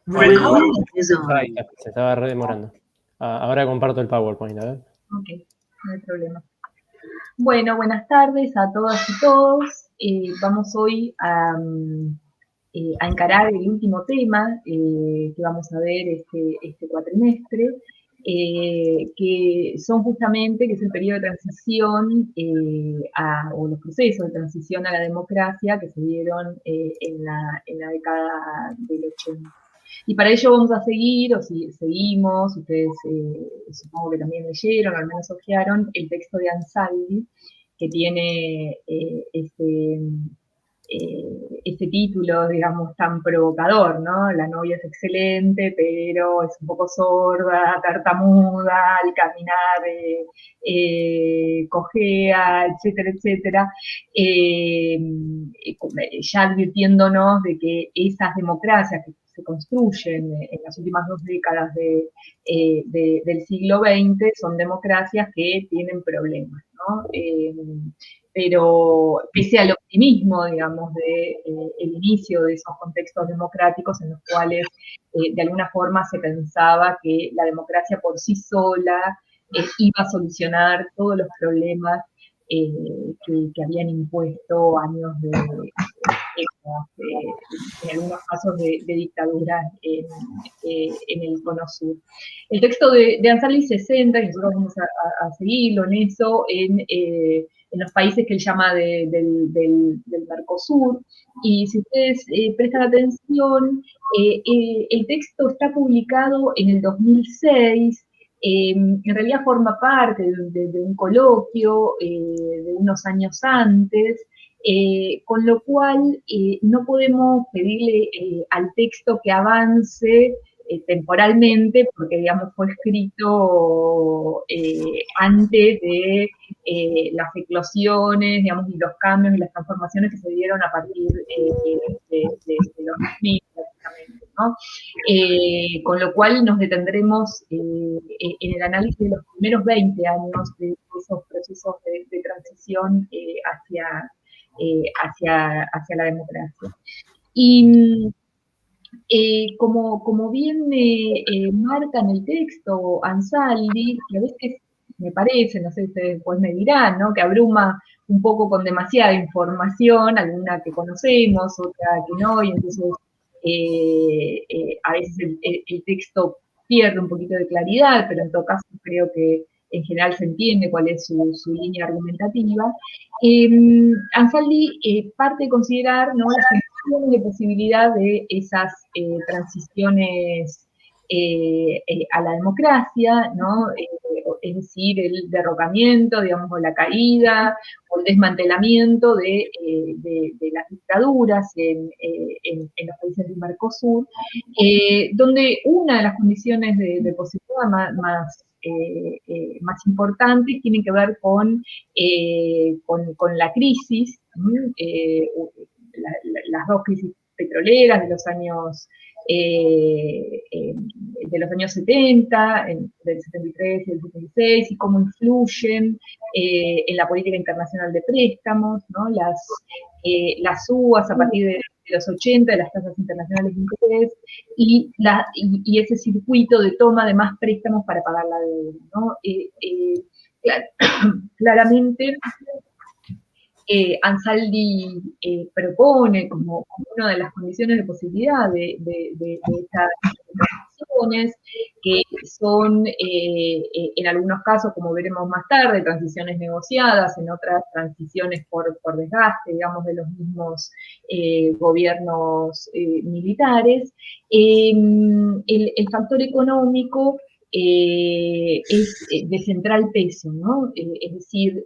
Bueno, Eso. ahí está, se estaba redemorando. Ahora comparto el PowerPoint, a ver. Ok, no hay problema. Bueno, buenas tardes a todas y todos. Vamos hoy a encarar el último tema que vamos a ver este cuatrimestre, que son justamente, que es el periodo de transición o los procesos de transición a la democracia que se dieron en la década del 80. Y para ello vamos a seguir, o si seguimos, ustedes supongo que también leyeron, o al menos hojearon, el texto de Ansaldi, que tiene este título, digamos, tan provocador, ¿no? La novia es excelente, pero es un poco sorda, tartamuda, al caminar cojea, etcétera, etcétera, ya advirtiéndonos de que esas democracias que se construyen en las últimas 2 décadas del siglo XX son democracias que tienen problemas, ¿no? Pero pese al optimismo, digamos, el inicio de esos contextos democráticos en los cuales de alguna forma se pensaba que la democracia por sí sola iba a solucionar todos los problemas que habían impuesto años en algunos casos de dictadura en el Cono Sur. El texto de Ansaldi se centra, y nosotros vamos a seguirlo en eso, en los países que él llama del Mercosur, y si ustedes prestan atención, el texto está publicado en el 2006, en realidad forma parte de un coloquio de unos años antes, con lo cual no podemos pedirle al texto que avance temporalmente, porque digamos fue escrito antes de las eclosiones, digamos, y los cambios y las transformaciones que se dieron a partir de los 2000, prácticamente, ¿no? Con lo cual nos detendremos en el análisis de los primeros 20 años de esos procesos de transición hacia la democracia. Y como bien marca en el texto Ansaldi, que a veces me parece, no sé, ustedes después me dirán, ¿no? Que abruma un poco con demasiada información, alguna que conocemos, otra que no, y entonces a veces el texto pierde un poquito de claridad, pero en todo caso creo que en general se entiende cuál es su línea argumentativa. Ansaldi parte de considerar, ¿no?, las condiciones de posibilidad de esas transiciones a la democracia, ¿no? Es decir, el derrocamiento, digamos, o la caída, o el desmantelamiento de las dictaduras en los países del Mercosur, donde una de las condiciones de posibilidad más importantes tienen que ver con la crisis, las dos crisis petroleras de los años 70, del 73 y el 76, y cómo influyen en la política internacional de préstamos, ¿no? Las UAS a partir de los 80, de las tasas internacionales de interés, y ese circuito de toma de más préstamos para pagar la deuda, ¿no? Claramente, Ansaldi propone como una de las condiciones de posibilidad de estas transiciones, que son en algunos casos, como veremos más tarde, transiciones negociadas, en otras transiciones por desgaste, digamos, de los mismos gobiernos militares. El factor económico es de central peso, ¿no? Es decir,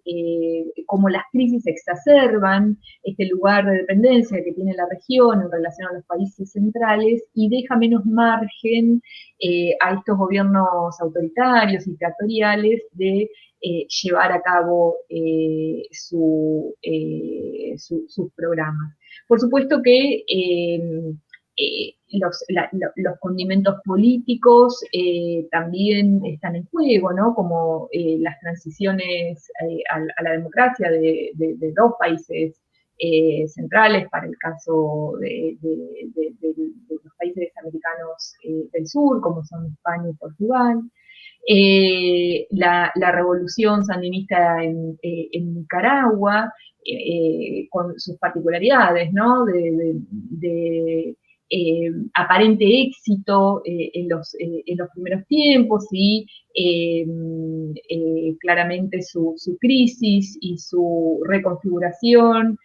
como las crisis exacerban este lugar de dependencia que tiene la región en relación a los países centrales y deja menos margen a estos gobiernos autoritarios y dictatoriales de llevar a cabo sus programas. Por supuesto que los condimentos políticos también están en juego, ¿no? Como las transiciones a la democracia de dos países centrales para el caso de los países americanos hermanos del sur, como son España y Portugal. La revolución sandinista en Nicaragua, con sus particularidades, ¿no? De aparente éxito en los primeros tiempos y claramente su crisis y su reconfiguración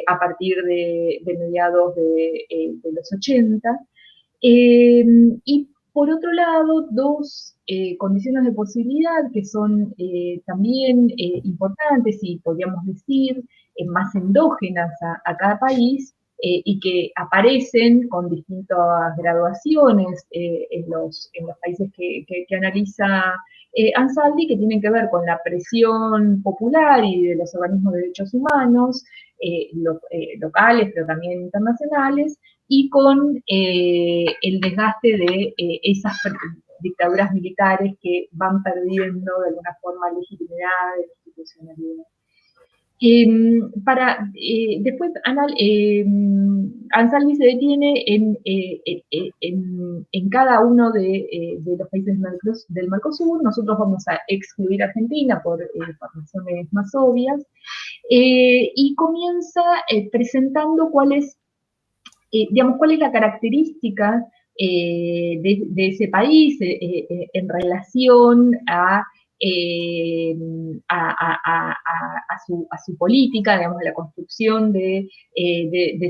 a partir de mediados de los 80. Y por otro lado, dos condiciones de posibilidad que son también importantes y podríamos decir más endógenas a cada país y que aparecen con distintas graduaciones en los países que analiza Ansaldi, que tienen que ver con la presión popular y de los organismos de derechos humanos, locales pero también internacionales, y con el desgaste de esas dictaduras militares que van perdiendo de alguna forma legitimidad de institucionalidad. Después, Ansaldi se detiene en cada uno de los países del Mercosur. Nosotros vamos a excluir a Argentina por razones más obvias, y comienza presentando cuál es la característica de ese país en relación a su política, digamos, a la construcción de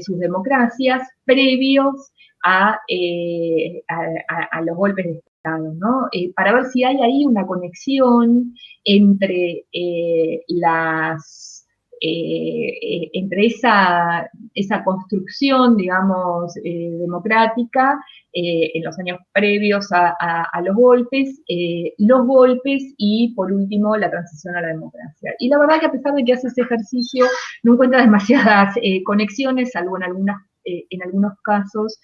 sus democracias previos a los golpes de Estado, ¿no? Para ver si hay ahí una conexión entre entre esa construcción, digamos, democrática en los años previos a los golpes y, por último, la transición a la democracia. Y la verdad que a pesar de que hace ese ejercicio, no encuentra demasiadas conexiones, salvo en algunos casos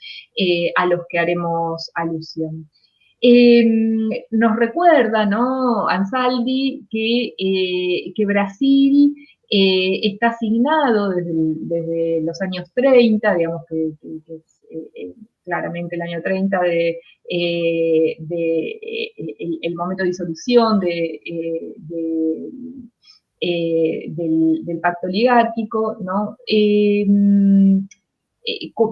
a los que haremos alusión. Nos recuerda, ¿no?, Ansaldi, que Brasil está asignado desde los años 30, digamos que es claramente el año 30 el momento de disolución del pacto oligárquico, ¿no?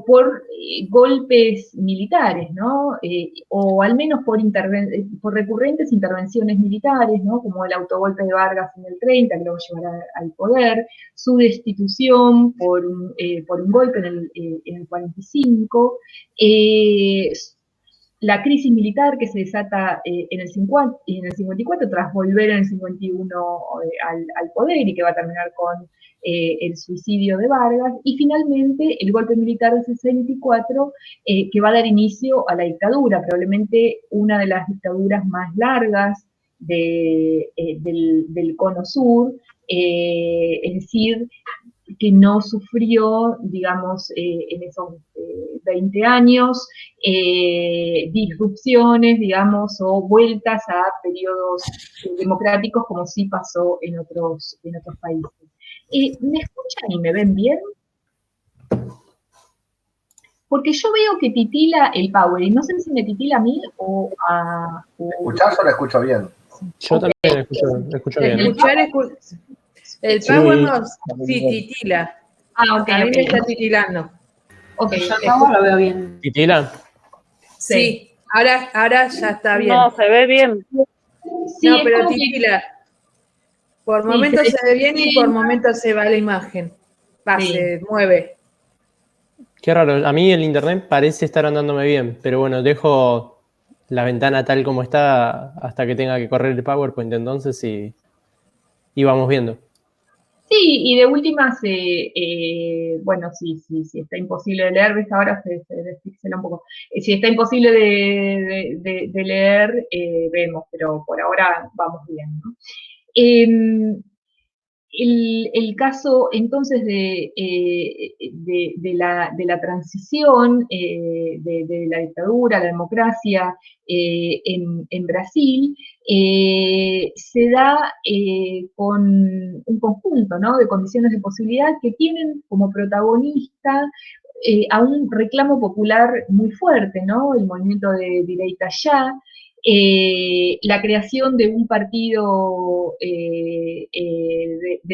Por golpes militares, ¿no? O al menos por recurrentes intervenciones militares, ¿no? Como el autogolpe de Vargas en el 30, que luego llevará al poder, su destitución por un golpe en el 45, la crisis militar que se desata en el 54 tras volver en el 51 al poder y que va a terminar con el suicidio de Vargas, y finalmente el golpe militar del 64 que va a dar inicio a la dictadura, probablemente una de las dictaduras más largas del Cono Sur, es decir, que no sufrió, digamos, en esos 20 años, disrupciones, digamos, o vueltas a periodos democráticos como sí pasó en otros países. ¿Me escuchan y me ven bien? Porque yo veo que titila el Power, y no sé si me titila a mí o a... ¿Escuchás o la escucho bien? Yo también escucho bien. El Power sí titila. Ah, ok. A mí me está titilando. Ok, Yo lo veo bien. ¿Titila? Sí, ahora ya está bien. No, se ve bien. Sí, no, pero como titila. Por sí, momentos se ve bien y por momentos se va la imagen. Sí. Se mueve. Qué raro, a mí el internet parece estar andándome bien, pero bueno, dejo la ventana tal como está hasta que tenga que correr el PowerPoint entonces y vamos viendo. Sí, y de últimas, bueno, si está imposible de leer, ves ahora se despixela un poco. Si está imposible de leer, vemos, pero por ahora vamos bien, ¿no? El caso entonces de la transición de la dictadura a la democracia en Brasil se da con un conjunto, ¿no?, de condiciones de posibilidad que tienen como protagonista a un reclamo popular muy fuerte, ¿no? El movimiento de Direita Ya, la creación de un partido de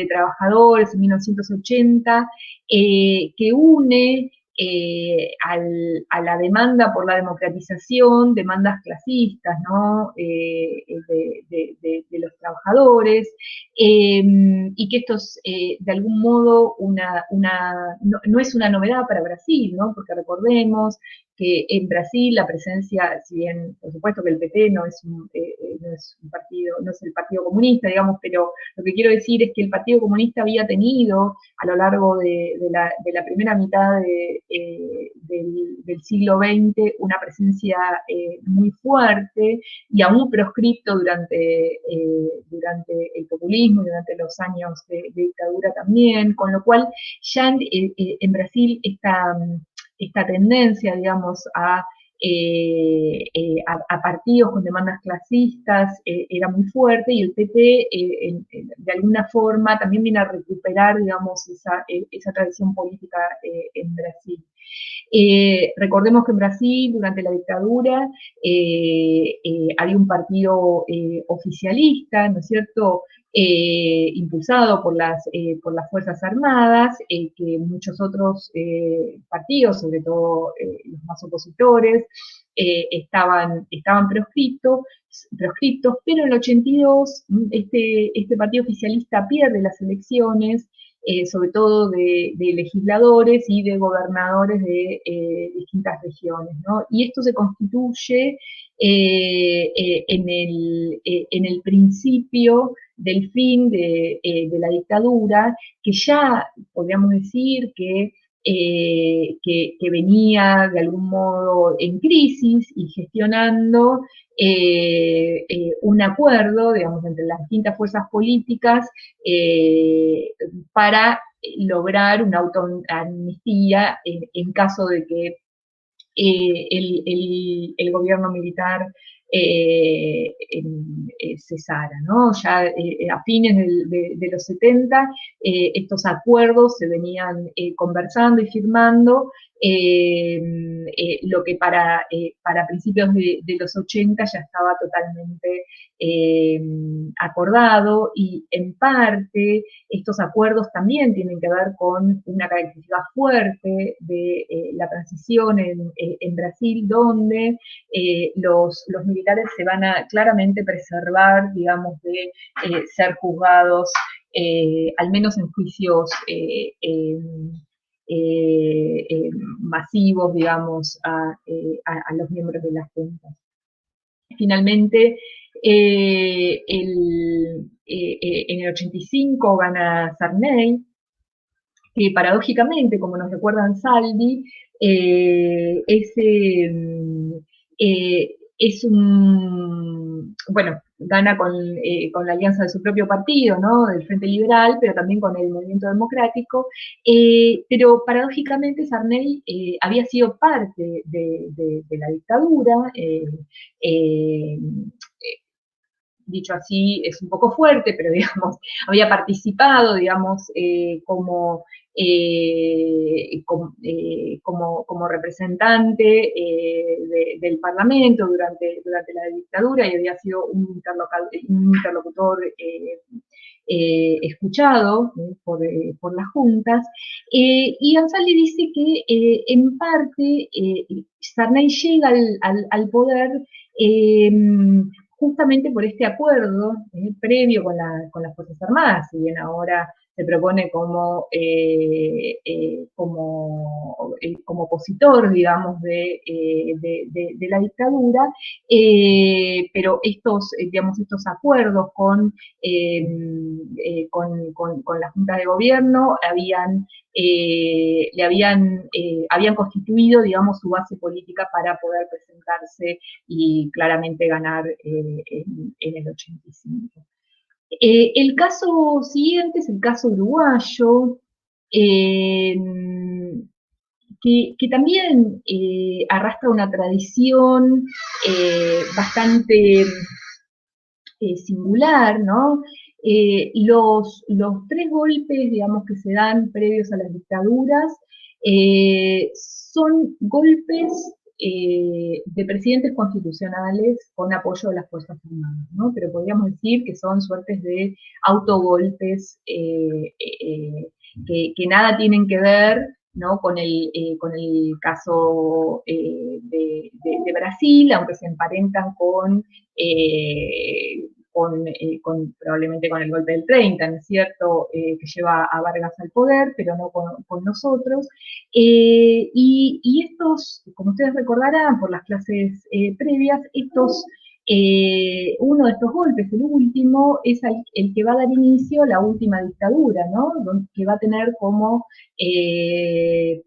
trabajadores en 1980 que une a la demanda por la democratización, demandas clasistas, ¿no? De los trabajadores, y que estos, de algún modo, no es una novedad para Brasil, ¿no? Porque recordemos que en Brasil la presencia, si bien por supuesto que el PT no es un partido, no es el Partido Comunista, digamos, pero lo que quiero decir es que el Partido Comunista había tenido a lo largo de la primera mitad del siglo XX una presencia muy fuerte y aún proscripto durante el populismo, durante los años de dictadura también, con lo cual ya en Brasil esta tendencia, digamos, a partidos con demandas clasistas era muy fuerte, y el PT de alguna forma también viene a recuperar, digamos, esa tradición política en Brasil. Recordemos que en Brasil, durante la dictadura, había un partido oficialista, ¿no es cierto?, impulsado por las Fuerzas Armadas, que muchos otros partidos, sobre todo los más opositores, estaban proscriptos, pero en el 82 este partido oficialista pierde las elecciones, sobre todo de legisladores y de gobernadores de distintas regiones, ¿no? Y esto se constituye en el principio del fin de la dictadura, que ya podríamos decir que venía de algún modo en crisis y gestionando un acuerdo, digamos, entre las distintas fuerzas políticas para lograr una autoamnistía en caso de que el gobierno militar cesara, ¿no? Ya a fines de los 70 estos acuerdos se venían conversando y firmando, lo que para principios de los 80 ya estaba totalmente acordado, y en parte estos acuerdos también tienen que ver con una característica fuerte de la transición en Brasil, donde los militares se van a claramente preservar, digamos, de ser juzgados, al menos en juicios masivos, digamos, a los miembros de las juntas. Finalmente, en el 85 gana Sarney, que paradójicamente, como nos recuerdan Salvi, bueno, gana con la alianza de su propio partido, ¿no?, del Frente Liberal, pero también con el Movimiento Democrático, pero paradójicamente Sarney había sido parte de la dictadura, dicho así es un poco fuerte, pero digamos, había participado, digamos, como representante del Parlamento durante la dictadura, y había sido un interlocutor escuchado por las juntas, y Ansaldi dice que en parte Sarney llega al poder justamente por este acuerdo previo con las Fuerzas Armadas, si bien ahora se propone como opositor, digamos, de la dictadura, pero estos acuerdos con la Junta de Gobierno habían constituido, digamos, su base política para poder presentarse y claramente ganar en el 85. El caso siguiente es el caso uruguayo, que también arrastra una tradición bastante singular, ¿no? Los tres golpes, digamos, que se dan previos a las dictaduras Son golpes de presidentes constitucionales con apoyo de las Fuerzas Armadas, ¿no? Pero podríamos decir que son suertes de autogolpes que nada tienen que ver, ¿no? con el caso de Brasil, aunque se emparentan probablemente con el golpe del 30, ¿no es cierto?, que lleva a Vargas al poder, pero no con nosotros. Y estos, como ustedes recordarán por las clases previas, uno de estos golpes, el último, es el que va a dar inicio a la última dictadura, ¿no? Que va a tener como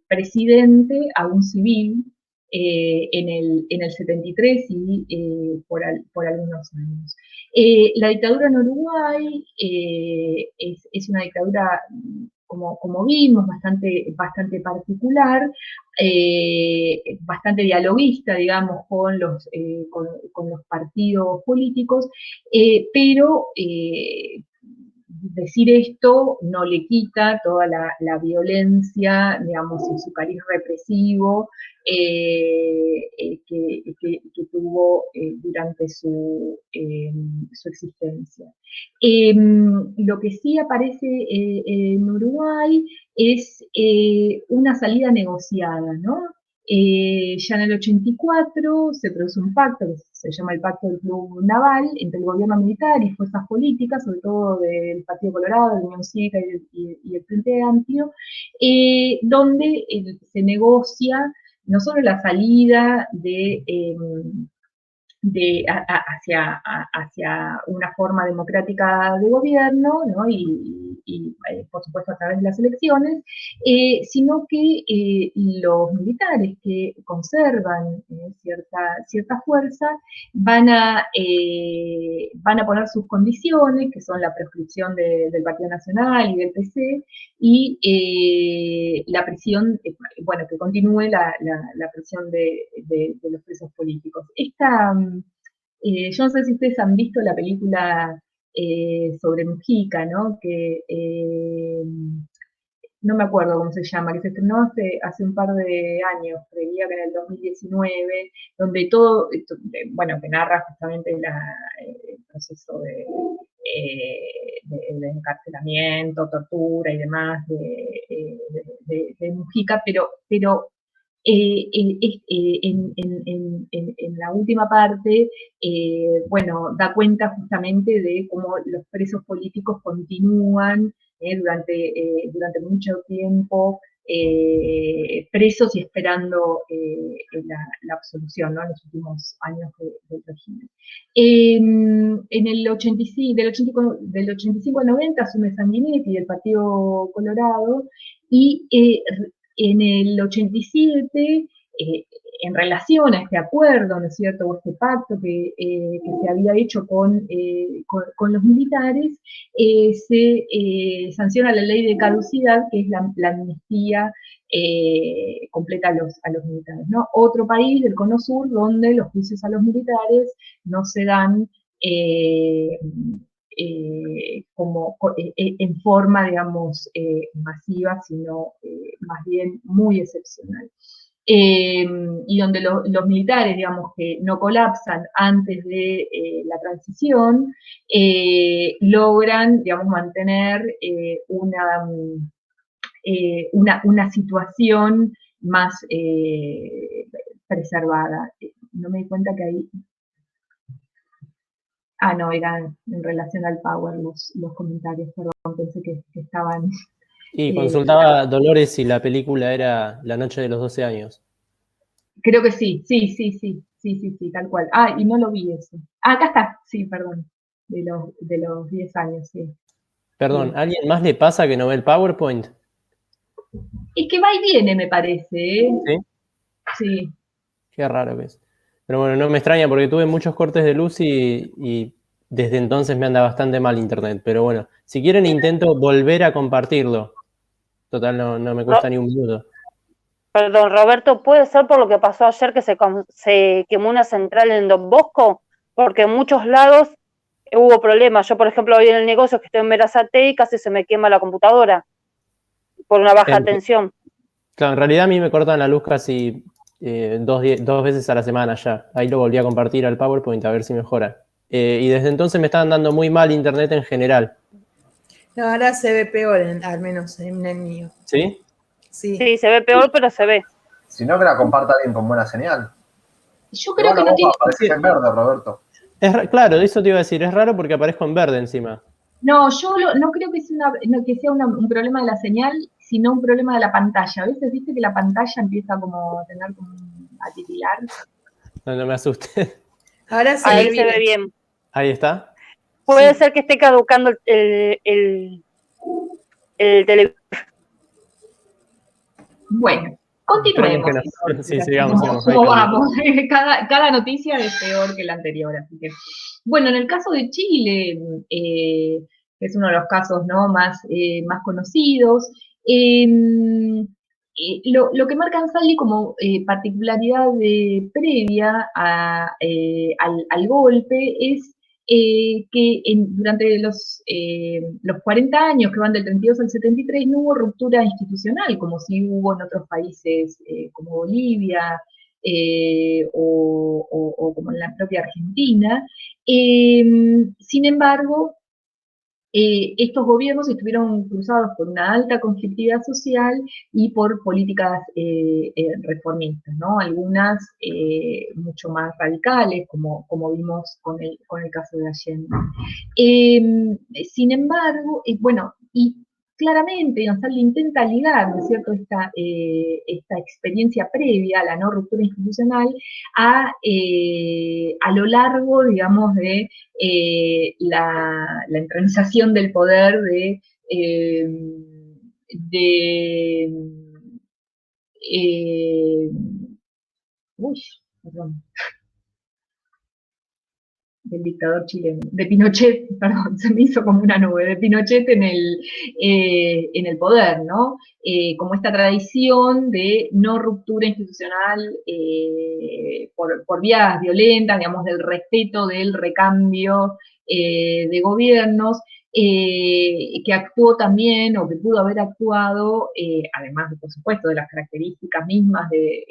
presidente a un civil en el 73 y por algunos años. La dictadura en Uruguay es una dictadura, como vimos, bastante particular, bastante dialoguista, digamos, con los partidos políticos, pero decir esto no le quita toda la violencia, digamos, y su cariz represivo que tuvo durante su existencia. Lo que sí aparece en Uruguay es una salida negociada, ¿no? Ya en el 84 se produce un pacto que se llama el Pacto del Club Naval entre el gobierno militar y fuerzas políticas, sobre todo del Partido Colorado, de la Unión Cívica y el Frente Amplio, donde se negocia no solo la salida hacia una forma democrática de gobierno, ¿no? y por supuesto a través de las elecciones, sino que los militares que conservan cierta fuerza van a poner sus condiciones, que son la proscripción del Partido Nacional y del PC, y la prisión, bueno, que continúe la prisión de los presos políticos. Yo no sé si ustedes han visto la película sobre Mujica, ¿no? Que no me acuerdo cómo se llama, que se estrenó hace un par de años, creía que en el 2019, donde todo, bueno, que narra justamente el proceso de encarcelamiento, tortura y demás de Mujica, pero en la última parte, bueno, da cuenta justamente de cómo los presos políticos continúan durante mucho tiempo presos y esperando la absolución, ¿no? En los últimos años del régimen. En el 85, del 85 al 90 asume Sanguinetti del Partido Colorado y en el 87, en relación a este acuerdo, ¿no es cierto?, o este pacto que se había hecho con los militares, se sanciona la ley de caducidad, que es la amnistía completa a los militares, ¿no? Otro país del Cono Sur donde los juicios a los militares no se dan en forma, digamos, masiva, sino más bien muy excepcional. Y donde los militares, digamos, que no colapsan antes de la transición, logran, digamos, mantener una situación más preservada. No me di cuenta que ahí... Ah, no, eran en relación al Power los comentarios, perdón, pensé que estaban... Y consultaba Dolores si la película era La noche de los 12 años. Creo que sí, tal cual. Ah, y no lo vi eso. Ah, acá está, sí, perdón, de los 10 años, sí. Perdón, Sí. ¿a alguien más le pasa que no ve el PowerPoint? Es que va y viene, me parece, ¿eh? ¿Sí? Sí. Qué raro que es. Pero bueno, no me extraña porque tuve muchos cortes de luz y desde entonces me anda bastante mal internet. Pero bueno, si quieren intento volver a compartirlo. Total, no me cuesta ni un minuto. Perdón, Roberto, ¿puede ser por lo que pasó ayer que se quemó una central en Don Bosco? Porque en muchos lados hubo problemas. Yo, por ejemplo, hoy en el negocio que estoy en Verazate y casi se me quema la computadora por una baja tensión. Claro, en realidad a mí me cortan la luz casi 2 veces a la semana ya. Ahí lo volví a compartir al PowerPoint a ver si mejora. Y desde entonces me estaban dando muy mal internet en general. No, ahora se ve peor, al menos en el mío. ¿Sí? Sí. Sí, se ve peor, pero se ve. Si no, que la comparta alguien con buena señal. Yo creo Igual que la no voz tiene... aparece en verde, Roberto. Claro, eso te iba a decir. Es raro porque aparezco en verde encima. No, no creo que sea, que sea un problema de la señal, sino un problema de la pantalla. A veces viste que la pantalla empieza como a tener como a titilar. No me asustes. Ahora se Ahí ve se ve bien. bien. Ahí está. Puede Sí. ser que esté caducando el televisor. Bueno, Esperemos continuemos. que no. Entonces, Sí, así sigamos. Ahí como cambió. vamos. Cada noticia es peor que la anterior. Así que, bueno, en el caso de Chile, que es uno de los casos, ¿no?, más conocidos, lo que marca Ansaldi como particularidad previa al golpe es que durante los 40 años que van del 32 al 73 no hubo ruptura institucional, como sí hubo en otros países como Bolivia o como en la propia Argentina. Sin embargo, estos gobiernos estuvieron cruzados por una alta conflictividad social y por políticas reformistas, ¿no? Algunas mucho más radicales, como vimos con el caso de Allende. Sin embargo, bueno, y claramente Gonzalo intenta ligar, ¿no es cierto?, esta experiencia previa a la no ruptura institucional a lo largo, digamos, de la entronización del poder eh, uy, perdón, del dictador chileno, de Pinochet, perdón, se me hizo como una nube, de Pinochet en el poder, ¿no? Como esta tradición de no ruptura institucional por vías violentas, digamos, del respeto del recambio de gobiernos, que actuó también, o que pudo haber actuado, además, por supuesto, de las características mismas del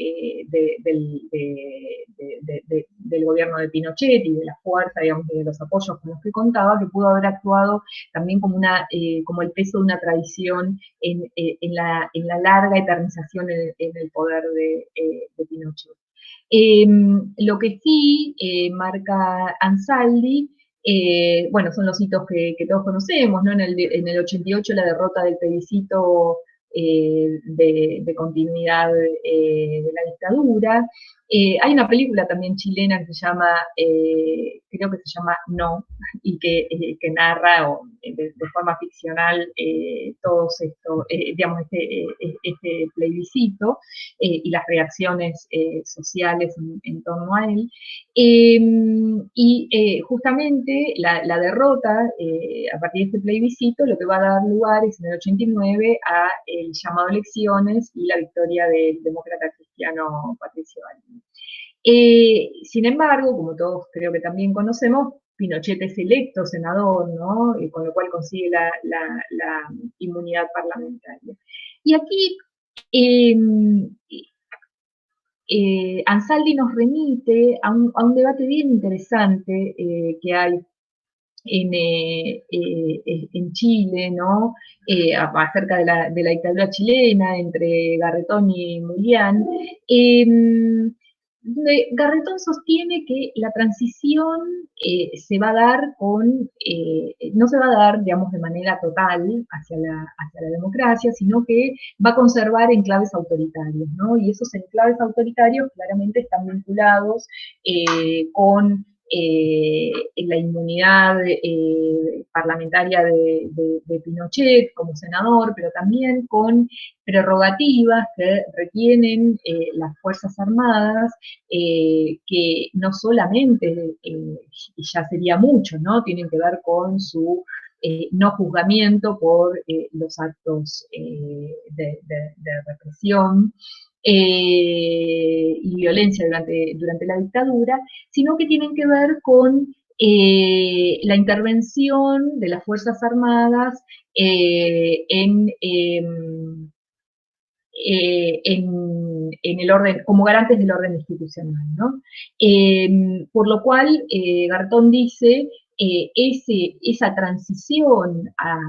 gobierno de Pinochet y de la fuerza, digamos, de los apoyos con los que contaba, que pudo haber actuado también como el peso de una tradición en la larga eternización en el poder de Pinochet. Lo que sí marca Ansaldi, bueno, son los hitos que todos conocemos, ¿no? En el 88 la derrota del plebiscito de continuidad de la dictadura. Hay una película también chilena que se llama, creo que se llama No, y que narra de forma ficcional todos estos, digamos, este plebiscito y las reacciones sociales en torno a él. Justamente la derrota a partir de este plebiscito lo que va a dar lugar es en el 89 a el llamado a elecciones y la victoria del demócrata cristiano Patricio Aylwin. Sin embargo, como todos creo que también conocemos, Pinochet es electo senador, ¿no? Con lo cual consigue la inmunidad parlamentaria. Y aquí Ansaldi nos remite a un debate bien interesante que hay en Chile, ¿no? Acerca de la dictadura chilena, entre Garretón y Mulián. Garretón sostiene que la transición se va a dar no se va a dar, digamos, de manera total hacia la democracia, sino que va a conservar enclaves autoritarios, ¿no? Y esos enclaves autoritarios claramente están vinculados con la inmunidad parlamentaria de Pinochet como senador, pero también con prerrogativas que retienen las Fuerzas Armadas, que no solamente, y ya sería mucho, ¿no? Tienen que ver con su no juzgamiento por los actos de represión y violencia durante la dictadura, sino que tienen que ver con la intervención de las Fuerzas Armadas en en el orden, como garantes del orden institucional, ¿no? Por lo cual, Garzón dice, esa transición a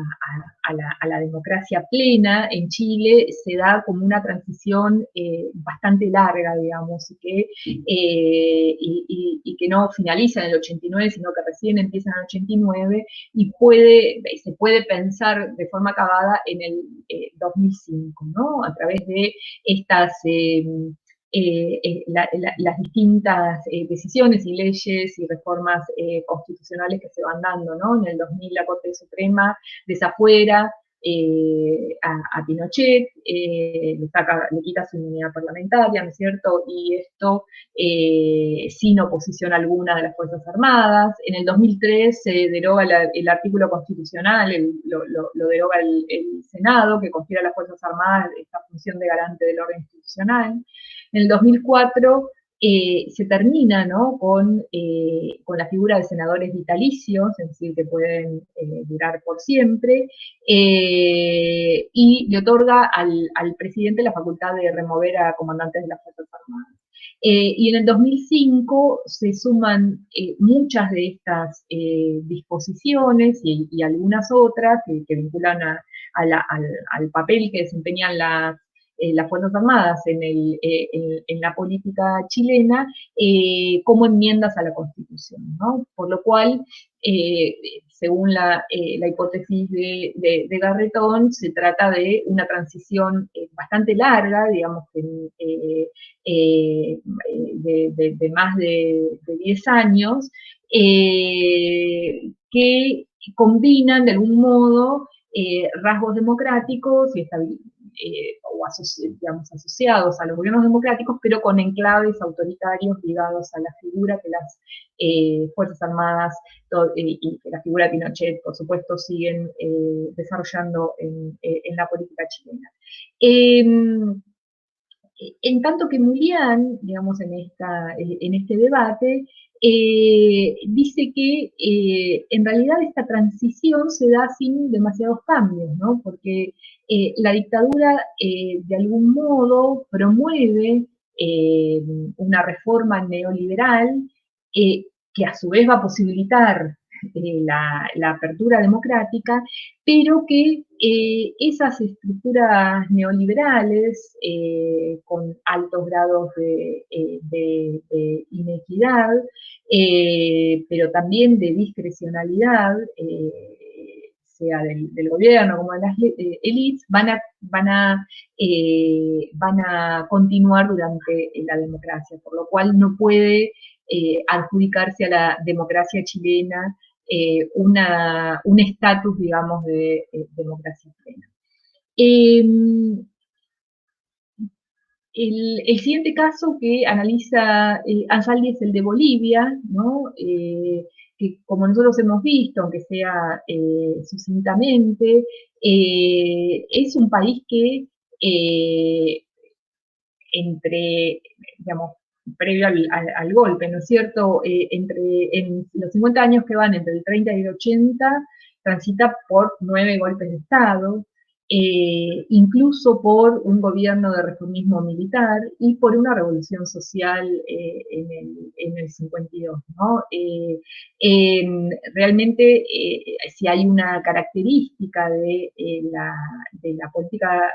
la democracia plena en Chile se da como una transición bastante larga, digamos, y que no finaliza en el 89, sino que recién empieza en el 89 y se puede pensar de forma acabada en el 2005, ¿no? A través de estas las distintas decisiones y leyes y reformas constitucionales que se van dando, ¿no? En el 2000 la Corte Suprema desafuera a Pinochet, le quita su inmunidad parlamentaria, ¿no es cierto? Y esto sin oposición alguna de las Fuerzas Armadas. En el 2003 se deroga el artículo constitucional, lo deroga el Senado, que confiere a las Fuerzas Armadas esta función de garante del orden institucional. En el 2004 se termina, ¿no? con la figura de senadores vitalicios, es decir, que pueden durar por siempre, y le otorga al presidente la facultad de remover a comandantes de las Fuerzas Armadas. Y en el 2005 se suman muchas de estas disposiciones y algunas otras que vinculan al papel que desempeñan las Fuerzas Armadas en la política chilena como enmiendas a la Constitución, ¿no? Por lo cual, según la hipótesis de Garretón, se trata de una transición bastante larga, digamos, de más de 10 años, que combinan de algún modo rasgos democráticos y digamos, asociados a los gobiernos democráticos, pero con enclaves autoritarios ligados a la figura que las Fuerzas Armadas y que la figura de Pinochet, por supuesto, siguen desarrollando en la política chilena. En tanto que Mulián, digamos, en este debate, dice que en realidad esta transición se da sin demasiados cambios, ¿no? Porque la dictadura de algún modo promueve una reforma neoliberal que a su vez va a posibilitar la apertura democrática, pero que esas estructuras neoliberales con altos grados de inequidad, pero también de discrecionalidad, sea del gobierno como de las élites, van a continuar durante la democracia, por lo cual no puede adjudicarse a la democracia chilena un estatus, digamos, de democracia plena. El siguiente caso que analiza Ansaldi es el de Bolivia, ¿no? Que como nosotros hemos visto, aunque sea sucintamente, es un país que digamos, previo al golpe, ¿no es cierto? En los 50 años que van entre el 30 y el 80, transita por 9 golpes de Estado, incluso por un gobierno de reformismo militar y por una revolución social en el 52, ¿no? Realmente, si hay una característica de la política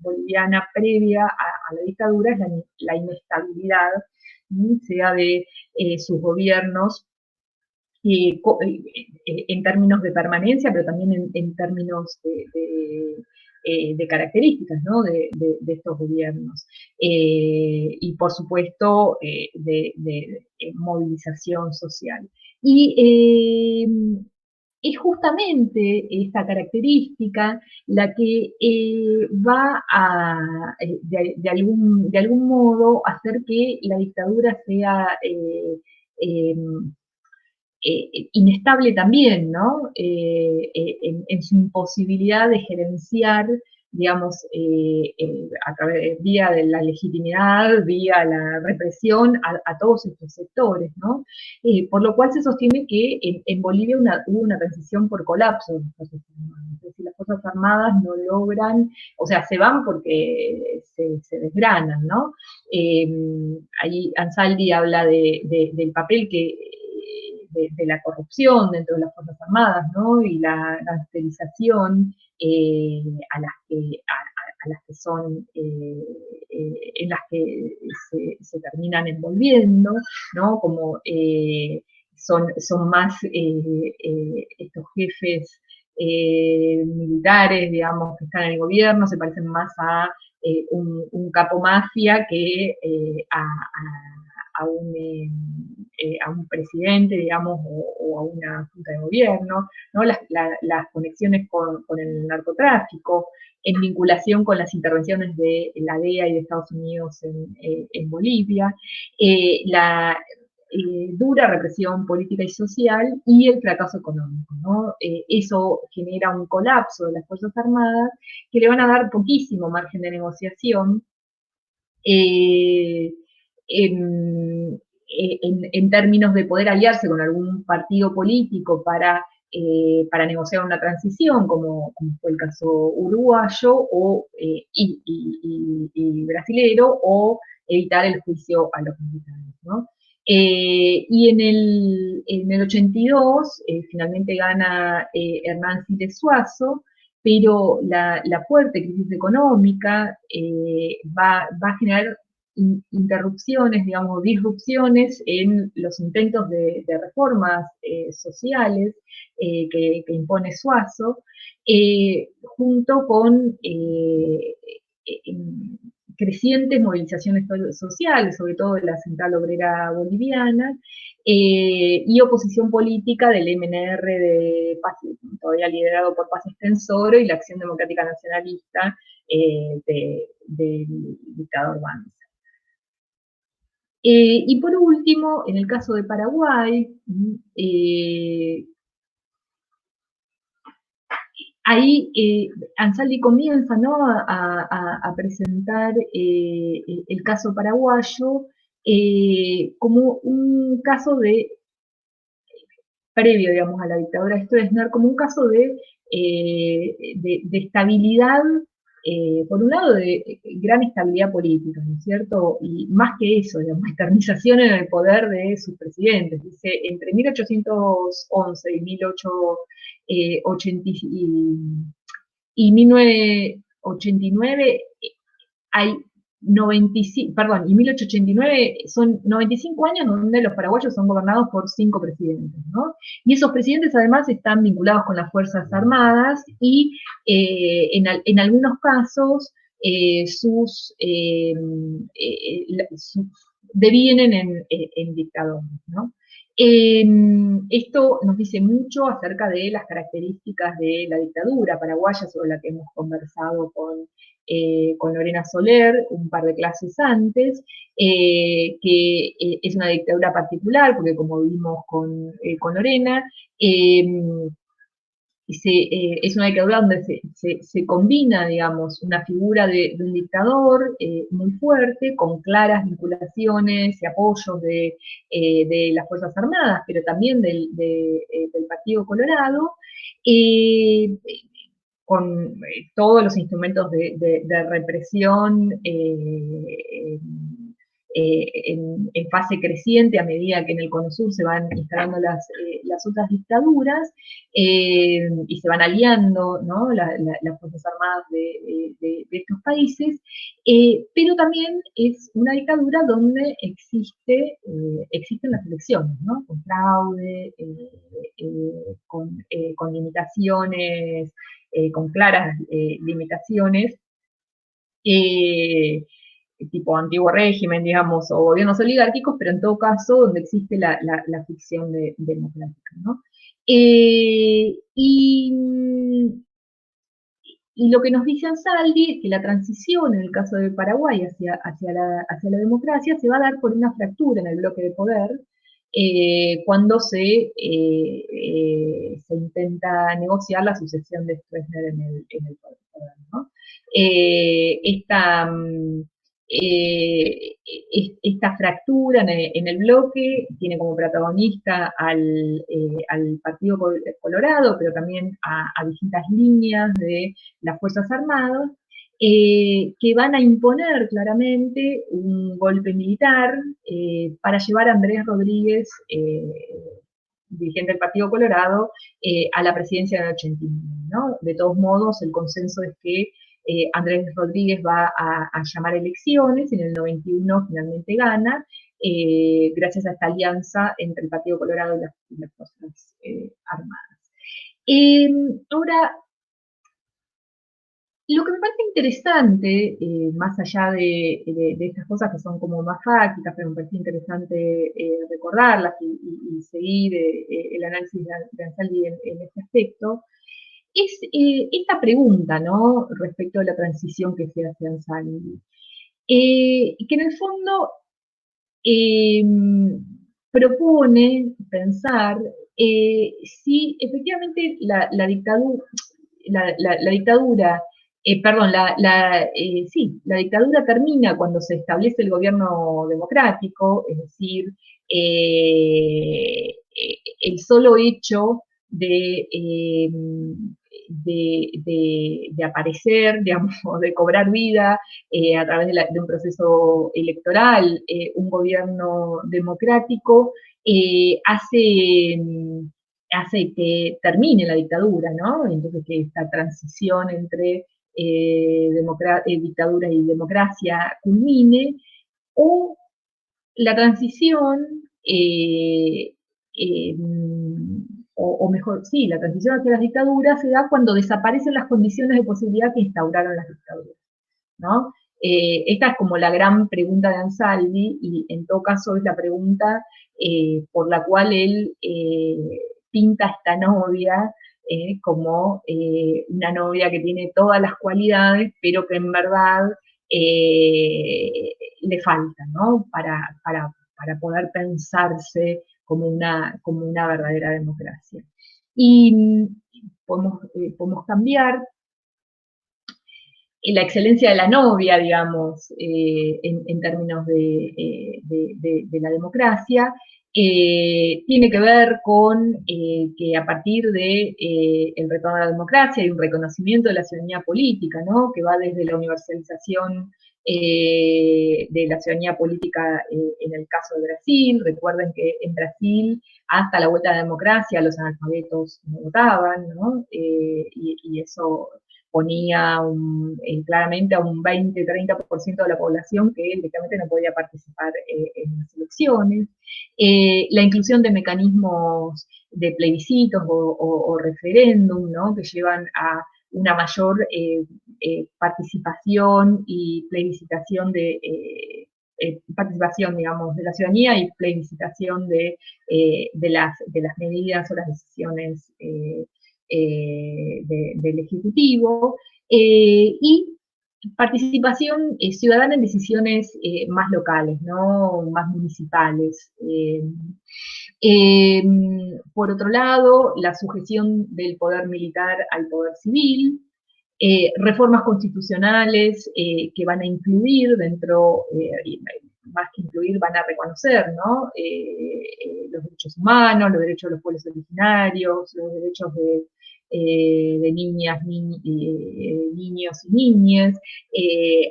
boliviana previa a la dictadura, es la inestabilidad, sea de sus gobiernos, en términos de permanencia, pero también en términos de características, ¿no? de estos gobiernos. Y por supuesto, de movilización social. Y es justamente esta característica la que va a, de algún modo, hacer que la dictadura sea inestable también, ¿no? En su imposibilidad de gerenciar digamos, a través, vía de la legitimidad, vía la represión a todos estos sectores, ¿no? Por lo cual se sostiene que en Bolivia hubo una transición por colapso de las Fuerzas Armadas. Es decir, las Fuerzas Armadas no logran, o sea, se van porque se desgranan, ¿no? Ahí Ansaldi habla del papel de la corrupción dentro de las Fuerzas Armadas, ¿no? Y la gangsterización a las que son, en las que se terminan envolviendo, ¿no? Como son más estos jefes militares, digamos, que están en el gobierno, se parecen más a un capo mafia que a un presidente, digamos, o a una junta de gobierno, ¿no? Las conexiones con el narcotráfico, en vinculación con las intervenciones de la DEA y de Estados Unidos en Bolivia, la dura represión política y social y el fracaso económico, ¿no? Eso genera un colapso de las Fuerzas Armadas que le van a dar poquísimo margen de negociación en términos de poder aliarse con algún partido político para negociar una transición, como fue el caso uruguayo y brasilero, o evitar el juicio a los militares, ¿no? Y en el 82 finalmente gana Hernán Siles Suazo, pero la fuerte crisis económica va a generar interrupciones, digamos, disrupciones en los intentos de reformas sociales que impone Suazo, junto con crecientes movilizaciones sociales, sobre todo de la Central Obrera Boliviana, y oposición política del MNR de Paz, todavía liderado por Paz Extensoro, y la Acción Democrática Nacionalista del dictador Banzer. Y por último, en el caso de Paraguay, ahí Ansaldi comienza, ¿no?, a presentar el caso paraguayo como un caso previo, digamos, a la dictadura de Stroessner, como un caso de estabilidad, por un lado, de gran estabilidad política, ¿no es cierto? Y más que eso, digamos, eternización en el poder de sus presidentes. Dice, entre 1811 y 1880 y 1989 hay 95, perdón, y 1889 son 95 años donde los paraguayos son gobernados por 5 presidentes, ¿no? Y esos presidentes además están vinculados con las Fuerzas Armadas y en algunos casos devienen en dictadores, ¿no? Esto nos dice mucho acerca de las características de la dictadura paraguaya, sobre la que hemos conversado con Lorena Soler un par de clases antes, que es una dictadura particular, porque como vimos con Lorena, es una dictadura donde se combina, digamos, una figura de un dictador muy fuerte, con claras vinculaciones y apoyos de las Fuerzas Armadas, pero también del Partido Colorado, con todos los instrumentos de represión en fase creciente a medida que en el Cono Sur se van instalando las otras dictaduras y se van aliando, ¿no?, las Fuerzas Armadas de estos países, pero también es una dictadura donde existen las elecciones, ¿no?, con fraude, con limitaciones, con claras limitaciones, tipo antiguo régimen, digamos, o gobiernos oligárquicos, pero en todo caso donde existe la ficción democrática, ¿no? Y lo que nos dice Ansaldi es que la transición, en el caso de Paraguay, hacia la democracia, se va a dar por una fractura en el bloque de poder, cuando se intenta negociar la sucesión de Stroessner en el poder, ¿no? Esta fractura en el bloque tiene como protagonista al Partido Colorado, pero también a distintas líneas de las Fuerzas Armadas, que van a imponer claramente un golpe militar para llevar a Andrés Rodríguez, dirigente del Partido Colorado, a la presidencia en el 89, ¿no? De todos modos, el consenso es que Andrés Rodríguez va a llamar elecciones, y en el 91 finalmente gana, gracias a esta alianza entre el Partido Colorado y las Fuerzas Armadas. Ahora, lo que me parece interesante, más allá de estas cosas que son como más fácticas, pero me parece interesante recordarlas y seguir el análisis de Ansaldi en este aspecto, es esta pregunta, ¿no?, respecto a la transición que se hace Ansaldi, que en el fondo propone pensar si efectivamente la dictadura, la dictadura termina cuando se establece el gobierno democrático, es decir, el solo hecho de aparecer, digamos, de cobrar vida a través de un proceso electoral, un gobierno democrático, hace que termine la dictadura, ¿no? Entonces que esta transición entre dictadura y democracia culmine, o la transición, o mejor, sí, la transición hacia las dictaduras se da cuando desaparecen las condiciones de posibilidad que instauraron las dictaduras, ¿no? Esta es como la gran pregunta de Ansaldi, y en todo caso es la pregunta por la cual él pinta esta novia como una novia que tiene todas las cualidades, pero que en verdad le falta, ¿no?, para poder pensarse como una verdadera democracia. Y podemos cambiar la excelencia de la novia, digamos, en términos de la democracia, tiene que ver con que a partir de el retorno a la democracia hay un reconocimiento de la ciudadanía política, ¿no?, que va desde la universalización de la ciudadanía política en el caso de Brasil. Recuerden que en Brasil, hasta la vuelta a la democracia, los analfabetos no votaban, ¿no? Y eso ponía claramente a un 20-30% de la población que directamente no podía participar en las elecciones. La inclusión de mecanismos de plebiscitos o referéndum, ¿no?, que llevan a una mayor participación y plebiscitación participación, digamos, de la ciudadanía, y plebiscitación de las medidas o las decisiones del Ejecutivo, y participación ciudadana en decisiones más locales, ¿no?, más municipales. Por otro lado, la sujeción del poder militar al poder civil, reformas constitucionales que van a incluir dentro, más que incluir, van a reconocer, ¿no?, los derechos humanos, los derechos de los pueblos originarios, los derechos de niñas, niños y niñas,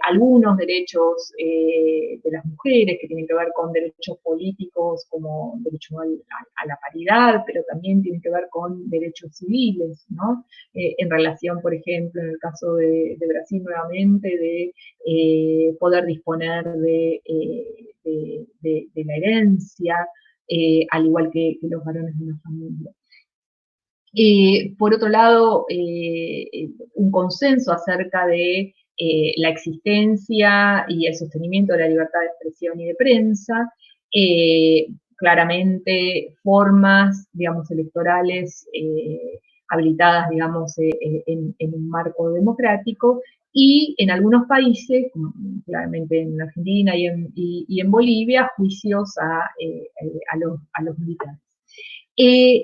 algunos derechos de las mujeres que tienen que ver con derechos políticos, como derecho a la paridad, pero también tienen que ver con derechos civiles, ¿no? En relación, por ejemplo, en el caso de Brasil nuevamente, de poder disponer de la herencia, al igual que los varones de la familia. Por otro lado, un consenso acerca de la existencia y el sostenimiento de la libertad de expresión y de prensa, claramente formas, digamos, electorales habilitadas, digamos, en un marco democrático, y en algunos países, como claramente en Argentina y en Bolivia, juicios a los militares.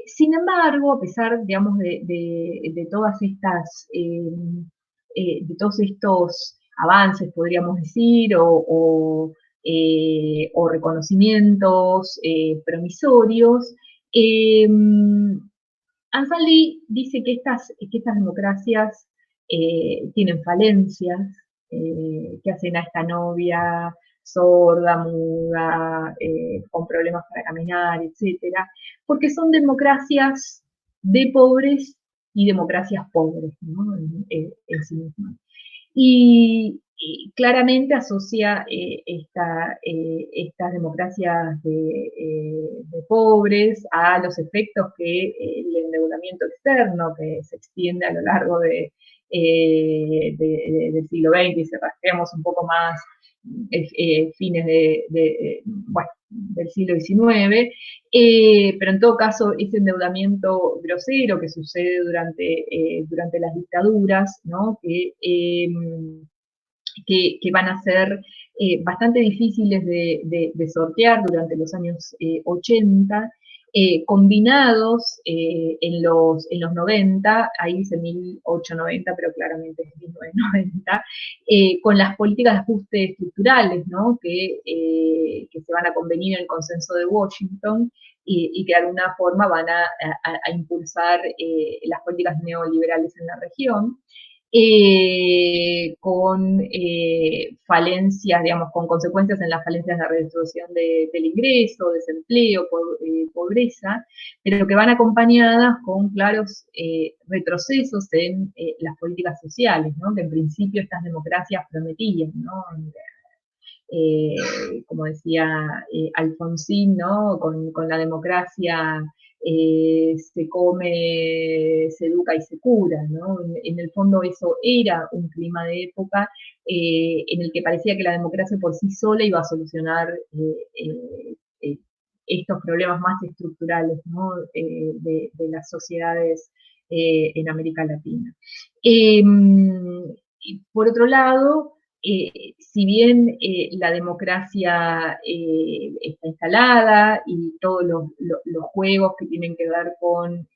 Sin embargo, a pesar, digamos, de todas estas, de todos estos avances, podríamos decir, o reconocimientos promisorios, Ansaldi dice que estas democracias tienen falencias, que hacen a esta novia sorda, muda, con problemas para caminar, etcétera, porque son democracias de pobres y democracias pobres, ¿no? En sí mismas. Y claramente asocia estas democracias de pobres a los efectos que el endeudamiento externo, que se extiende a lo largo del siglo XX, y si rastreamos un poco más fines del siglo XIX, pero en todo caso ese endeudamiento grosero que sucede durante las dictaduras, ¿no? Que van a ser bastante difíciles de sortear durante los años 80, combinados en los 90, ahí dice 1890, pero claramente es 1990, con las políticas de ajuste estructurales, ¿no? que se van a convenir en el consenso de Washington y que de alguna forma van a impulsar las políticas neoliberales en la región. Con falencias, digamos, con consecuencias en las falencias de la redistribución del ingreso, desempleo, pobreza, pero que van acompañadas con claros retrocesos en las políticas sociales, ¿no? Que en principio estas democracias prometían, ¿no? Como decía Alfonsín, ¿no? Con la democracia se come, se educa y se cura, ¿no? En el fondo eso era un clima de época en el que parecía que la democracia por sí sola iba a solucionar estos problemas más estructurales, ¿no? de las sociedades en América Latina. Por otro lado, si bien la democracia está instalada y todos los juegos que tienen que ver con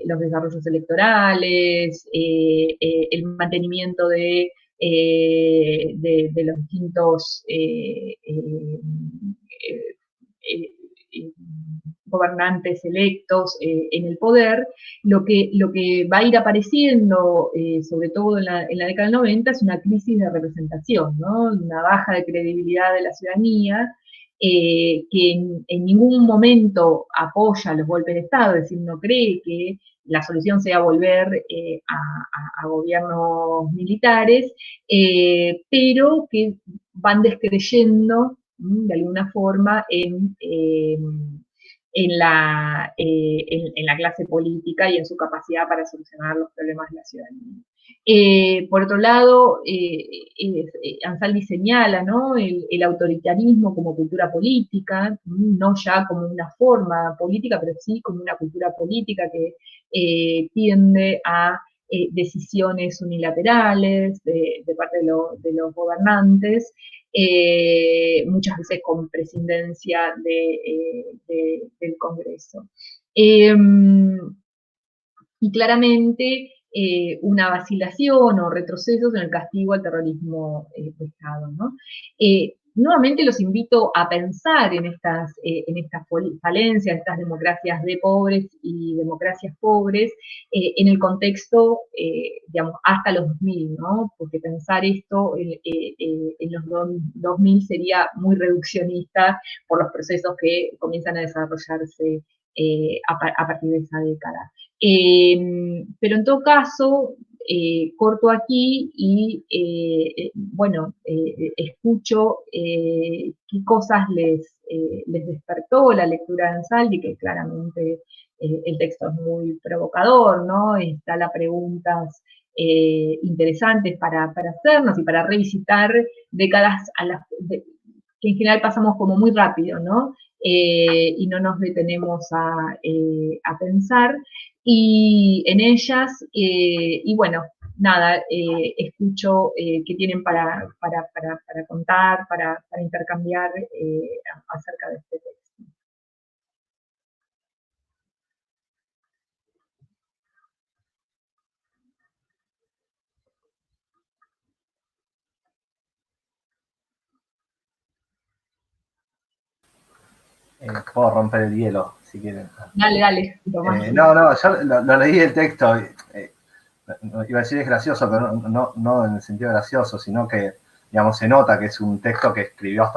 los desarrollos electorales, el mantenimiento de los distintos gobernantes electos en el poder, lo que va a ir apareciendo, sobre todo en la década del 90, es una crisis de representación, ¿no? Una baja de credibilidad de la ciudadanía, que en ningún momento apoya los golpes de Estado, es decir, no cree que la solución sea volver a gobiernos militares, pero que van descreyendo de alguna forma en la clase política y en su capacidad para solucionar los problemas de la ciudadanía. Por otro lado, Ansaldi señala, ¿no? el autoritarismo como cultura política, no ya como una forma política, pero sí como una cultura política que tiende a decisiones unilaterales de parte de los gobernantes, muchas veces con presidencia del Congreso. Y claramente una vacilación o retrocesos en el castigo al terrorismo de Estado, ¿no? Nuevamente los invito a pensar en estas falencias, en estas democracias de pobres y democracias pobres, en el contexto, digamos, hasta los 2000, ¿no? Porque pensar esto en los 2000 sería muy reduccionista por los procesos que comienzan a desarrollarse a partir de esa década. Pero en todo caso, corto aquí y, bueno, escucho qué cosas les despertó la lectura de Ansaldi, que claramente el texto es muy provocador, ¿no? Está las preguntas interesantes para hacernos y para revisitar décadas que en general pasamos como muy rápido, ¿no? Y no nos detenemos a pensar. y en ellas, y bueno, nada, escucho qué tienen para contar, para intercambiar acerca de este texto. Puedo romper el hielo, si quieren. Dale, Tomás. No, yo lo leí el texto, iba a decir es gracioso, pero no en el sentido gracioso, sino que, digamos, se nota que es un texto que escribió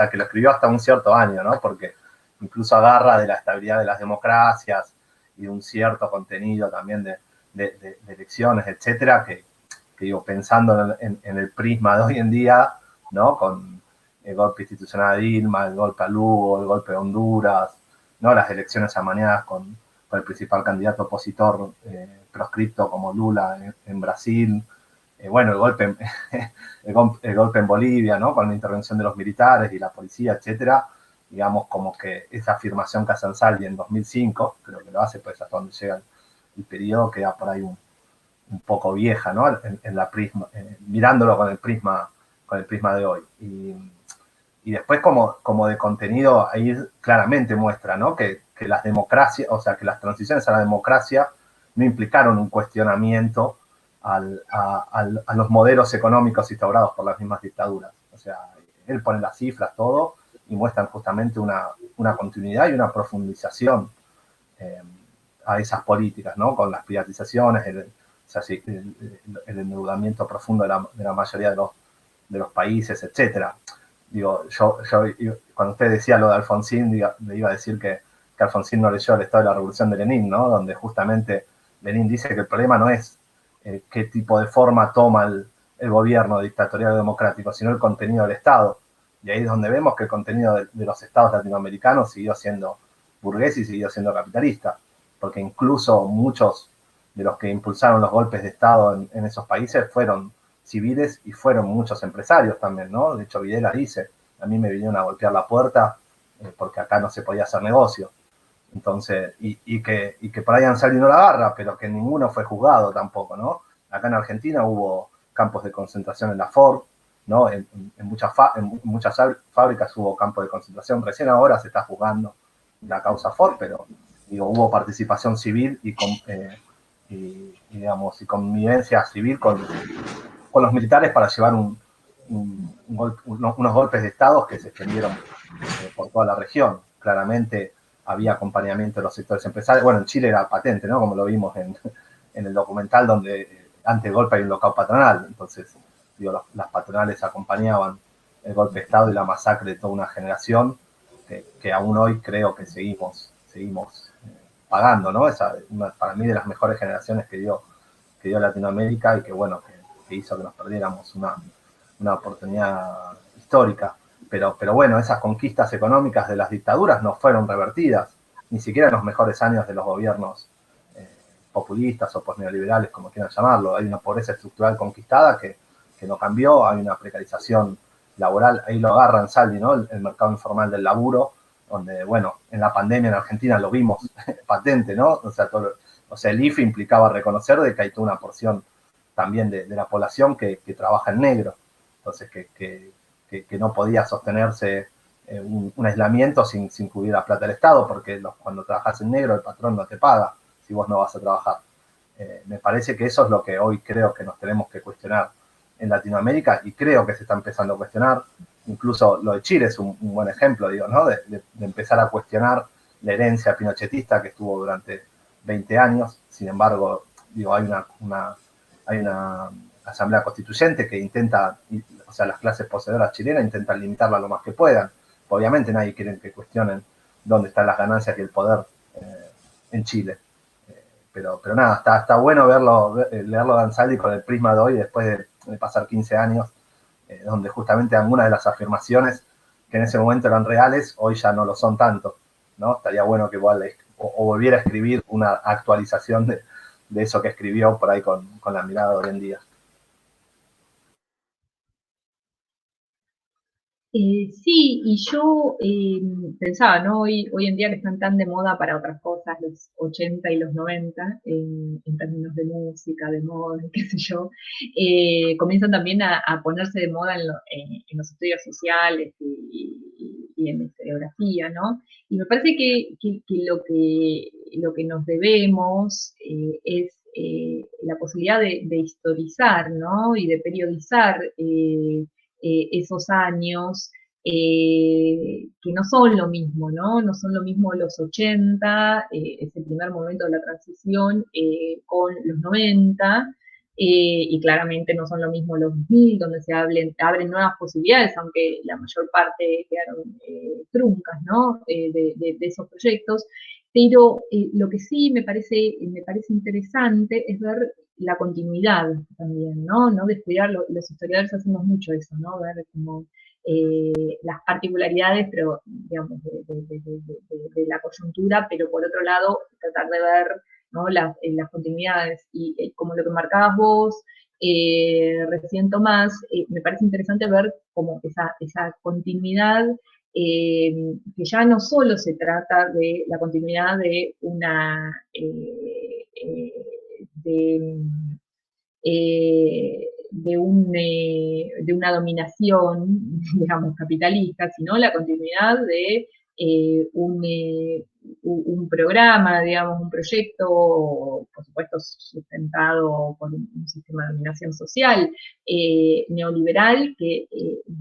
que lo escribió hasta un cierto año, ¿no? Porque incluso agarra de la estabilidad de las democracias y de un cierto contenido también de elecciones, etcétera, que digo, pensando en el prisma de hoy en día, ¿no? Con el golpe institucional de Dilma, el golpe a Lugo, el golpe de Honduras, ¿no? Las elecciones amañadas con el principal candidato opositor proscripto como Lula en Brasil, bueno, el golpe en Bolivia, ¿no? Con la intervención de los militares y la policía, etcétera, digamos, como que esa afirmación que hace Ansaldi en 2005, creo que lo hace, pues hasta donde llega el periodo, queda por ahí un poco vieja, ¿no? En la prisma, mirándolo con el prisma de hoy. Y después como de contenido, ahí claramente muestra, ¿no? Que las democracias, o sea, que las transiciones a la democracia no implicaron un cuestionamiento a los modelos económicos instaurados por las mismas dictaduras. O sea, él pone las cifras, todo, y muestran justamente una continuidad y una profundización a esas políticas, ¿no? Con las privatizaciones, el endeudamiento profundo de la mayoría de los países, etcétera. Digo, yo cuando usted decía lo de Alfonsín, le iba a decir que Alfonsín no leyó el Estado de la Revolución de Lenin, ¿no? Donde justamente Lenin dice que el problema no es qué tipo de forma toma el gobierno dictatorial democrático, sino el contenido del Estado. Y ahí es donde vemos que el contenido de los estados latinoamericanos siguió siendo burgués y siguió siendo capitalista, porque incluso muchos de los que impulsaron los golpes de Estado en esos países fueron civiles y fueron muchos empresarios también, ¿no? De hecho, Videla dice, a mí me vinieron a golpear la puerta porque acá no se podía hacer negocio. Entonces, y que por ahí Ansaldi no la agarra, pero que ninguno fue juzgado tampoco, ¿no? Acá en Argentina hubo campos de concentración en la Ford, ¿no? En muchas fábricas hubo campos de concentración. Recién ahora se está juzgando la causa Ford, pero digo, hubo participación civil y convivencia civil con los militares para llevar unos golpes de Estado que se extendieron por toda la región. Claramente había acompañamiento de los sectores empresarios. Bueno, en Chile era patente, ¿no? Como lo vimos en el documental, donde antes del golpe hay un lockout patronal. Entonces, digo, las patronales acompañaban el golpe de Estado y la masacre de toda una generación que aún hoy creo que seguimos pagando, ¿no? Para mí de las mejores generaciones que dio Latinoamérica y que, bueno, que hizo que nos perdiéramos una oportunidad histórica. Pero bueno, esas conquistas económicas de las dictaduras no fueron revertidas, ni siquiera en los mejores años de los gobiernos populistas o posneoliberales, como quieran llamarlo. Hay una pobreza estructural conquistada que no cambió, hay una precarización laboral, ahí lo agarra Ansaldi, ¿no? El mercado informal del laburo, donde, bueno, en la pandemia en Argentina lo vimos patente, ¿no? O sea, el IFE implicaba reconocer de que hay toda una porción también de la población que trabaja en negro. Entonces, que no podía sostenerse un aislamiento sin que hubiera plata del Estado, porque cuando trabajas en negro el patrón no te paga si vos no vas a trabajar. Me parece que eso es lo que hoy creo que nos tenemos que cuestionar en Latinoamérica y creo que se está empezando a cuestionar. Incluso lo de Chile es un buen ejemplo, digo, ¿no? De empezar a cuestionar la herencia pinochetista que estuvo durante 20 años. Sin embargo, digo, hay una asamblea constituyente que intenta, o sea, las clases poseedoras chilenas intentan limitarla lo más que puedan. Obviamente nadie quiere que cuestionen dónde están las ganancias y el poder en Chile. Pero nada, está bueno leerlo de Ansaldi con el prisma de hoy, después de pasar 15 años, donde justamente algunas de las afirmaciones que en ese momento eran reales, hoy ya no lo son tanto, ¿no? Estaría bueno que igual o volviera a escribir una actualización de eso que escribió por ahí con la mirada de hoy en día. Sí, y yo pensaba, ¿no? Hoy en día que están tan de moda para otras cosas, los 80 y los 90, en términos de música, de moda, qué sé yo, comienzan también a ponerse de moda en los estudios sociales y en la historiografía, ¿no? Y me parece que lo que nos debemos es la posibilidad de historizar, ¿no? Y de periodizar esos años, que no son lo mismo, ¿no? No son lo mismo los 80, ese primer momento de la transición, con los 90, y claramente no son lo mismo los 2000, donde se abren nuevas posibilidades, aunque la mayor parte quedaron truncas, ¿no? De esos proyectos. Pero lo que sí me parece interesante es ver la continuidad también, ¿no? No descuidar, los historiadores hacemos mucho eso, ¿no? Ver como las particularidades, pero digamos, de la coyuntura, pero por otro lado, tratar de ver, ¿no? las continuidades. Y como lo que marcabas vos, recién Tomás, me parece interesante ver como esa continuidad, que ya no solo se trata de la continuidad de una de, de una dominación, digamos, capitalista, sino la continuidad de un programa, digamos, un proyecto, por supuesto, sustentado por un sistema de dominación social neoliberal que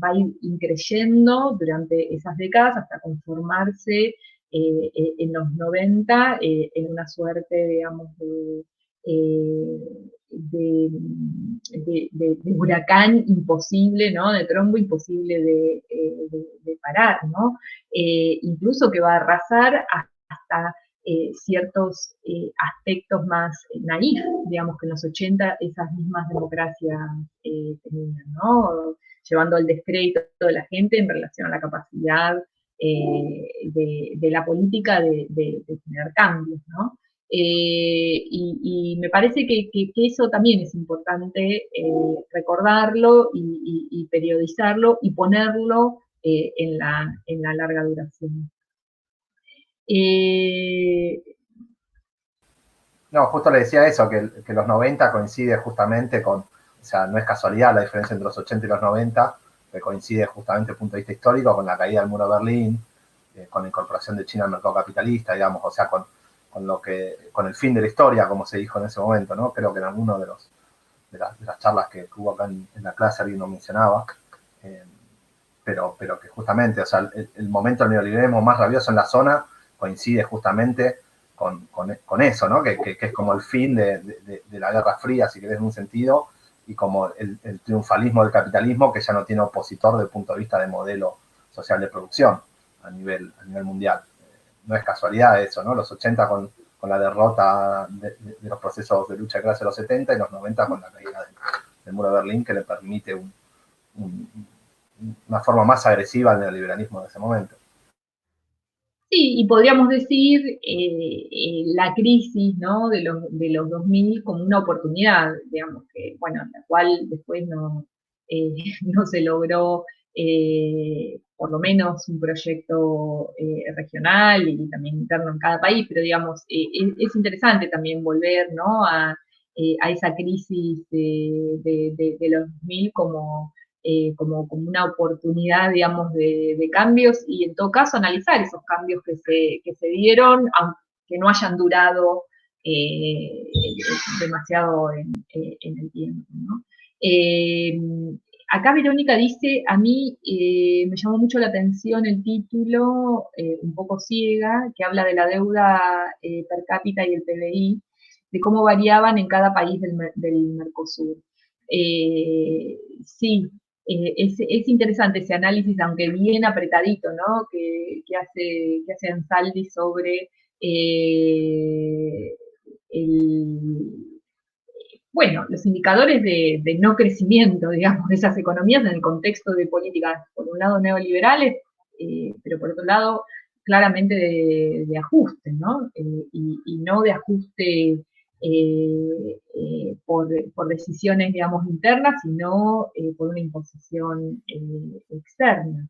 va a ir increyendo durante esas décadas hasta conformarse en los 90 en una suerte, digamos, de huracán imposible, ¿no? De trombo imposible de parar, ¿no? Incluso que va a arrasar hasta ciertos aspectos más naif, digamos que en los 80 esas mismas democracias tenían, ¿no? Llevando al descrédito de la gente en relación a la capacidad de la política de tener cambios, ¿no? Y me parece que eso también es importante recordarlo y periodizarlo y ponerlo en la larga duración. No, justo le decía eso, que los 90 coincide justamente con, o sea, no es casualidad la diferencia entre los 80 y los 90, que coincide justamente desde el punto de vista histórico con la caída del muro de Berlín, con la incorporación de China al mercado capitalista, digamos, o sea, con el fin de la historia, como se dijo en ese momento, ¿no? Creo que en alguno de las charlas que hubo acá en la clase alguien lo mencionaba, pero que justamente, o sea, el momento del neoliberalismo más rabioso en la zona coincide justamente con eso, ¿no? Que es como el fin de la Guerra Fría, si querés, en un sentido, y como el triunfalismo del capitalismo que ya no tiene opositor desde el punto de vista de modelo social de producción a nivel mundial. No es casualidad eso, ¿no? Los 80 con la derrota de los procesos de lucha de clase de los 70 y los 90 con la caída del muro de Berlín, que le permite una forma más agresiva del neoliberalismo de ese momento. Sí, y podríamos decir la crisis, ¿no? de los 2000 como una oportunidad, digamos, que, bueno, la cual después no, no se logró por lo menos un proyecto regional y también interno en cada país, pero digamos, es interesante también volver, ¿no? a esa crisis de los 2000 como una oportunidad, digamos, de cambios y en todo caso analizar esos cambios que se dieron, aunque no hayan durado demasiado en el tiempo, ¿no? Acá Verónica dice, a mí me llamó mucho la atención el título, un poco ciega, que habla de la deuda per cápita y el PBI, de cómo variaban en cada país del Mercosur. Sí, es interesante ese análisis, aunque bien apretadito, ¿no? Que hace Ansaldi sobre bueno, los indicadores de no crecimiento, digamos, de esas economías en el contexto de políticas, por un lado neoliberales, pero por otro lado claramente de ajuste, ¿no? Y no de ajuste por decisiones, digamos, internas, sino por una imposición externa.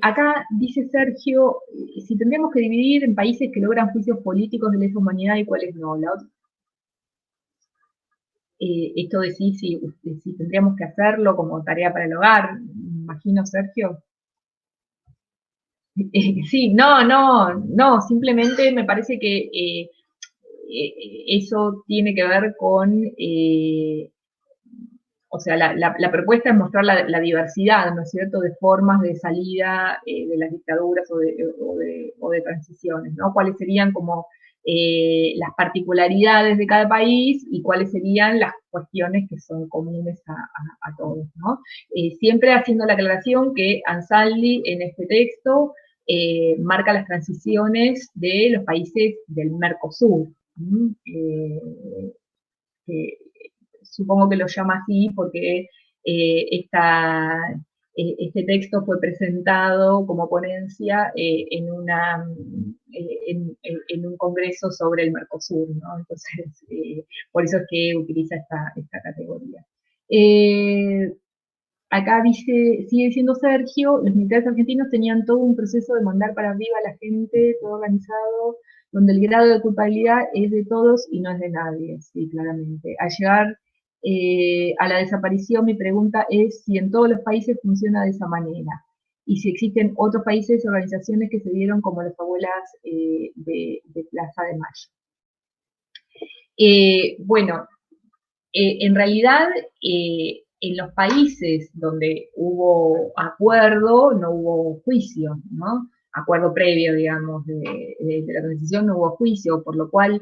Acá dice Sergio, si tendríamos que dividir en países que logran juicios políticos de lesa humanidad y cuáles no. Esto de si tendríamos que hacerlo como tarea para el hogar, imagino, Sergio. Sí, no, simplemente me parece que eso tiene que ver con, o sea, la propuesta es mostrar la diversidad, ¿no es cierto?, de formas de salida de las dictaduras o de transiciones, ¿no? Cuáles serían como las particularidades de cada país y cuáles serían las cuestiones que son comunes a todos, ¿no? Siempre haciendo la aclaración que Ansaldi en este texto marca las transiciones de los países del Mercosur. Supongo que lo llama así porque este texto fue presentado como ponencia en un congreso sobre el Mercosur, ¿no? Entonces, por eso es que utiliza esta categoría. Acá dice, sigue diciendo Sergio, los militares argentinos tenían todo un proceso de mandar para arriba a la gente, todo organizado, donde el grado de culpabilidad es de todos y no es de nadie, sí, claramente. Al llegar a la desaparición, mi pregunta es si en todos los países funciona de esa manera, y si existen otros países, organizaciones que se dieron como las abuelas de Plaza de Mayo. Bueno, en realidad, en los países donde hubo acuerdo, no hubo juicio, ¿no? Acuerdo previo, digamos, de la transición, no hubo juicio, por lo cual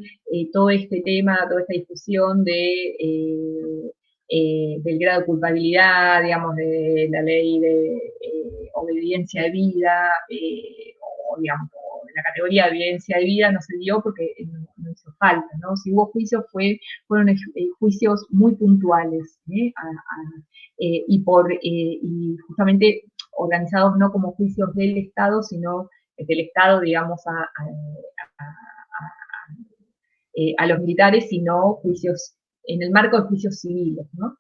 todo este tema, toda esta discusión del grado de culpabilidad, digamos, de la ley de obediencia de vida, o digamos, la categoría de evidencia de vida no se dio porque no hizo falta, ¿no? Si hubo juicios fueron juicios muy puntuales, y justamente organizados no como juicios del Estado, sino del Estado, digamos, a los militares, sino juicios en el marco de juicios civiles, ¿no?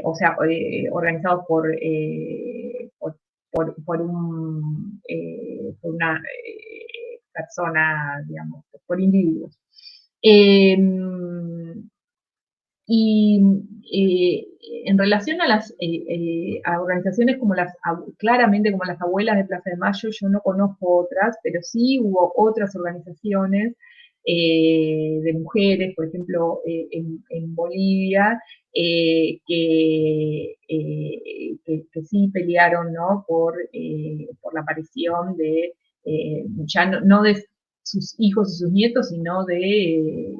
O sea, organizados por una persona, digamos, por individuos. En relación a las a organizaciones claramente como las abuelas de Plaza de Mayo, yo no conozco otras, pero sí hubo otras organizaciones de mujeres, por ejemplo, en Bolivia, que sí pelearon, ¿no?, por la aparición de, ya no de sus hijos y sus nietos, sino de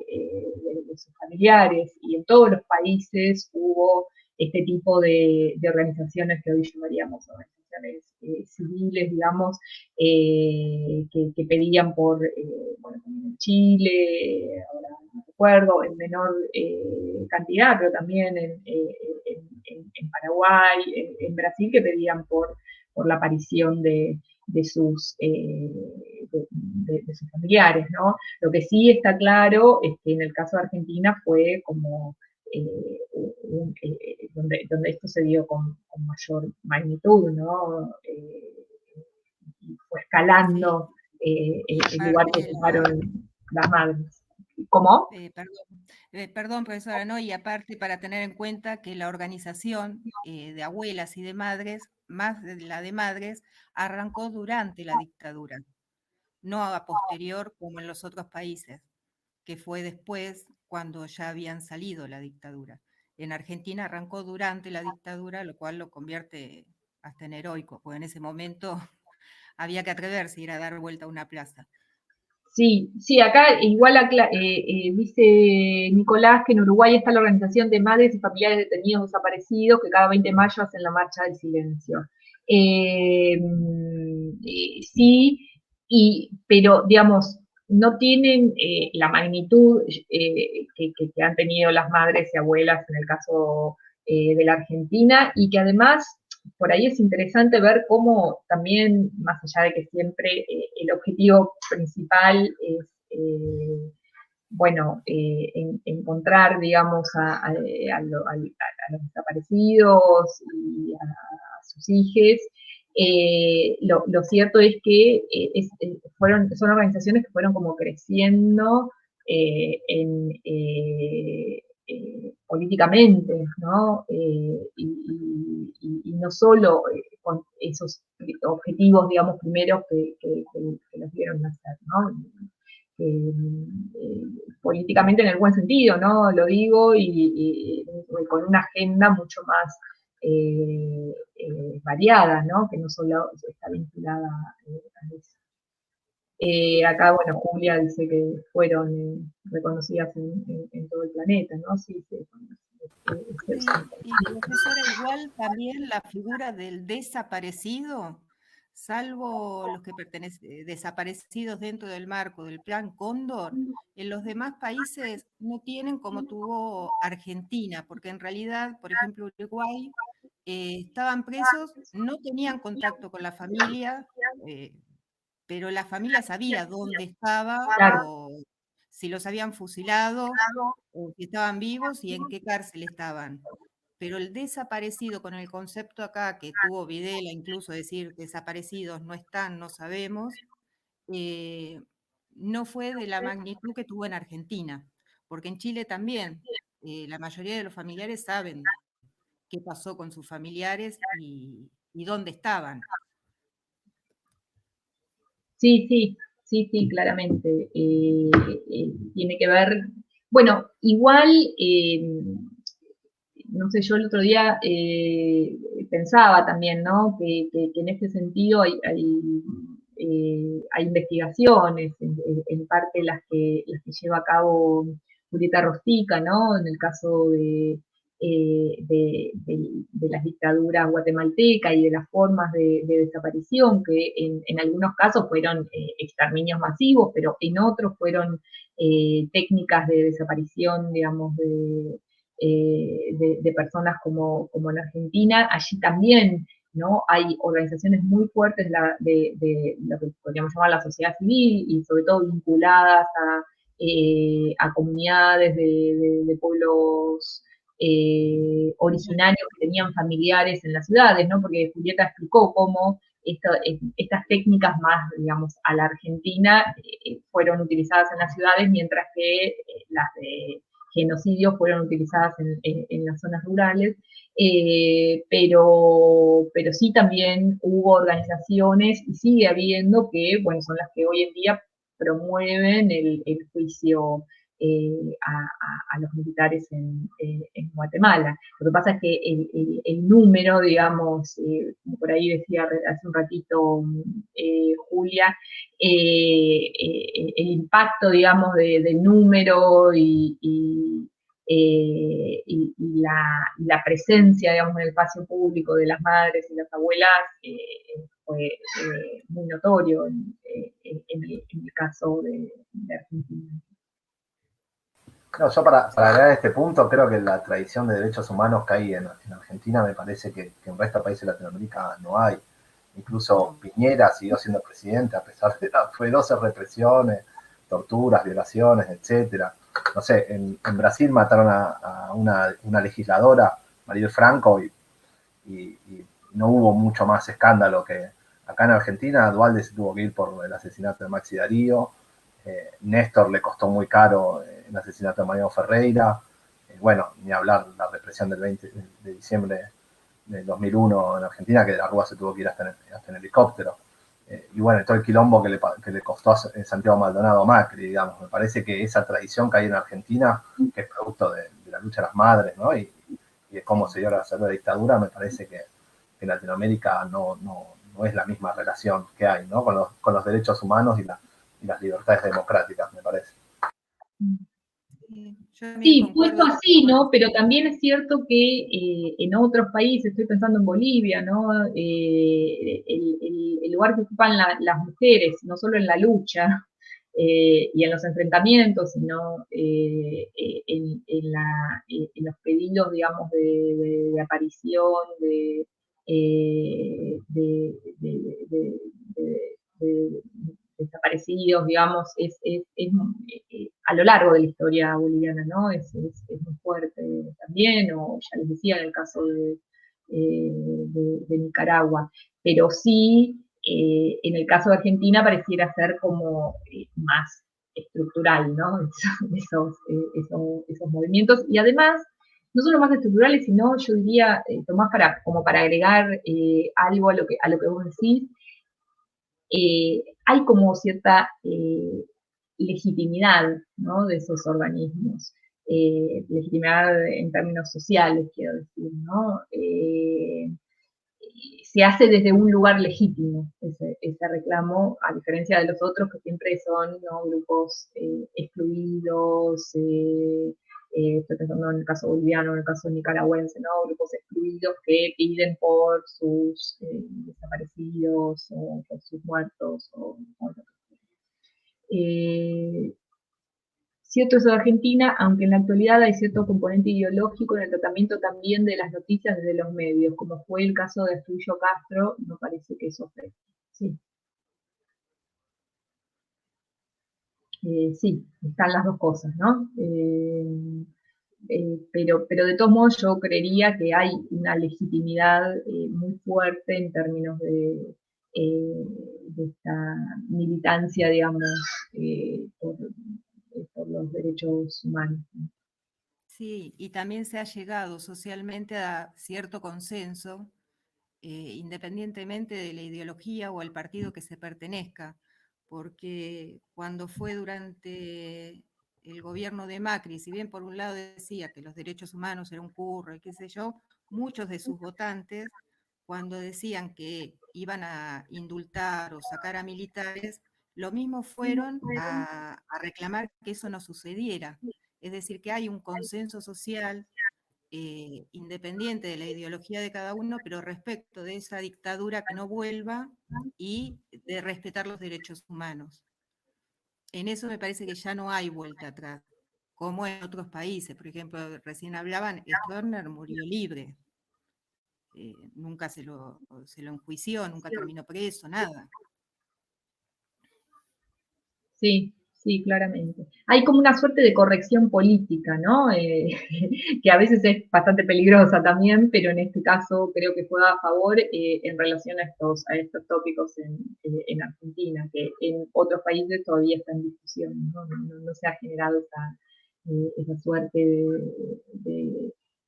sus familiares, y en todos los países hubo este tipo de organizaciones que hoy llamaríamos organizaciones civiles, digamos, que pedían por, bueno, en Chile, ahora no recuerdo, en menor cantidad, pero también en Paraguay, en Brasil, que pedían por la aparición de sus familiares, ¿no? Lo que sí está claro es que en el caso de Argentina fue como donde esto se dio con mayor magnitud, ¿no? Y fue escalando el lugar que ocuparon las madres. ¿Cómo? Perdón, profesora, ¿no? Y aparte, para tener en cuenta que la organización de abuelas y de madres, más de la de madres, arrancó durante la dictadura, no a posterior como en los otros países, que fue después cuando ya habían salido la dictadura. En Argentina arrancó durante la dictadura, lo cual lo convierte hasta en heroico, porque en ese momento había que atreverse a ir a dar vuelta a una plaza. Sí, acá igual dice Nicolás que en Uruguay está la Organización de Madres y Familiares Detenidos Desaparecidos, que cada 20 de mayo hacen la Marcha del Silencio. Sí, pero digamos, no tienen la magnitud que han tenido las madres y abuelas en el caso de la Argentina, y que además por ahí es interesante ver cómo también, más allá de que siempre el objetivo principal es, bueno, encontrar, digamos, a los desaparecidos y a sus hijos, Lo cierto es que son organizaciones que fueron como creciendo políticamente, ¿no? Y no solo con esos objetivos, digamos, primeros que los vieron nacer, ¿no? Políticamente en el buen sentido, ¿no? Lo digo, y con una agenda mucho más variada, ¿no? Que no solo está vinculada a eso. Acá, bueno, Julia dice que fueron reconocidas en todo el planeta, ¿no? Sí, sí. Sí, y profesora, igual también la figura del desaparecido, salvo los que desaparecidos dentro del marco del Plan Cóndor, en los demás países no tienen como tuvo Argentina, porque en realidad, por ejemplo, Uruguay, estaban presos, no tenían contacto con la familia, pero la familia sabía dónde estaba Claro. o si los habían fusilado o si estaban vivos y en qué cárcel estaban. Pero el desaparecido, con el concepto acá que tuvo Videla, incluso decir desaparecidos no están, no sabemos, no fue de la magnitud que tuvo en Argentina, porque en Chile también la mayoría de los familiares saben qué pasó con sus familiares y dónde estaban. Sí, claramente. Tiene que ver, bueno, igual, no sé, yo el otro día pensaba también, ¿no? Que en este sentido hay investigaciones, en parte las que lleva a cabo Julieta Rostica, ¿no? En el caso de las dictaduras guatemaltecas y de las formas de desaparición, que en algunos casos fueron exterminios masivos, pero en otros fueron técnicas de desaparición, digamos, de personas como en Argentina. Allí también, ¿no? Hay organizaciones muy fuertes de lo que podríamos llamar la sociedad civil y sobre todo vinculadas a comunidades de pueblos originarios que tenían familiares en las ciudades, ¿no? Porque Julieta explicó cómo estas técnicas más, digamos, a la Argentina fueron utilizadas en las ciudades, mientras que las de genocidio fueron utilizadas en las zonas rurales, pero sí también hubo organizaciones, y sigue habiendo, que, bueno, son las que hoy en día promueven el juicio a los militares en Guatemala. Lo que pasa es que el número, digamos, como por ahí decía hace un ratito Julia, el impacto, digamos, del número y la presencia, digamos, en el espacio público de las madres y las abuelas fue muy notorio en el caso de Argentina. No, yo para agregar este punto, creo que la tradición de derechos humanos que hay en Argentina me parece que en el resto de países de Latinoamérica no hay. Incluso Piñera siguió siendo presidente a pesar de las feroces represiones, torturas, violaciones, etcétera. No sé, en Brasil mataron a una legisladora, Mariel Franco, y no hubo mucho más escándalo que acá en Argentina. Dualde se tuvo que ir por el asesinato de Maxi Darío. Néstor le costó muy caro el asesinato de Mariano Ferreira. Bueno, ni hablar la represión del 20 de diciembre del 2001 en Argentina, que de la Rúa se tuvo que ir hasta en helicóptero. Y bueno, todo el quilombo que le costó a Santiago Maldonado a Macri, digamos. Me parece que esa tradición que hay en Argentina, que es producto de la lucha de las madres, ¿no? Y de cómo se dio la dictadura, me parece que en Latinoamérica no es la misma relación que hay, ¿no? Con los derechos humanos y las libertades democráticas, me parece. Sí, puesto así, ¿no? Pero también es cierto que en otros países, estoy pensando en Bolivia, ¿no? El lugar que ocupan las mujeres, no solo en la lucha y en los enfrentamientos, sino en los pedidos, digamos, de aparición, de desaparecidos, digamos, a lo largo de la historia boliviana, ¿no? Es muy fuerte también, o ya les decía, en el caso de Nicaragua, pero sí, en el caso de Argentina pareciera ser como más estructural, ¿no? Esos movimientos, y además, no solo más estructurales, sino yo diría, Tomás, como para agregar algo a lo que vos decís, hay como cierta legitimidad, ¿no?, de esos organismos, legitimidad en términos sociales, quiero decir, ¿no? Se hace desde un lugar legítimo ese reclamo, a diferencia de los otros que siempre son, ¿no?, grupos excluidos, estoy pensando en el caso boliviano, en el caso nicaragüense, ¿no?, grupos excluidos que piden por sus desaparecidos o por sus muertos o lo que sea. Cierto eso de Argentina, aunque en la actualidad hay cierto componente ideológico en el tratamiento también de las noticias desde los medios, como fue el caso de Astudillo Castro, no parece que eso ofrezca. Sí. Sí, están las dos cosas, ¿no? Pero de todos modos yo creería que hay una legitimidad muy fuerte en términos de esta militancia, digamos, por los derechos humanos. Sí, y también se ha llegado socialmente a cierto consenso, independientemente de la ideología o al partido que se pertenezca, porque cuando fue durante el gobierno de Macri, si bien por un lado decía que los derechos humanos eran un curro y qué sé yo, muchos de sus votantes, cuando decían que iban a indultar o sacar a militares, lo mismo fueron a reclamar que eso no sucediera. Es decir, que hay un consenso social independiente de la ideología de cada uno, pero respecto de esa dictadura que no vuelva y de respetar los derechos humanos. En eso me parece que ya no hay vuelta atrás, como en otros países. Por ejemplo, recién hablaban, Stroessner murió libre. Nunca se lo enjuició, nunca terminó preso, nada. Sí, sí, claramente. Hay como una suerte de corrección política, ¿no? Que a veces es bastante peligrosa también, pero en este caso creo que juega a favor en relación a estos tópicos en Argentina, que en otros países todavía está en discusión, ¿no? No se ha generado esa suerte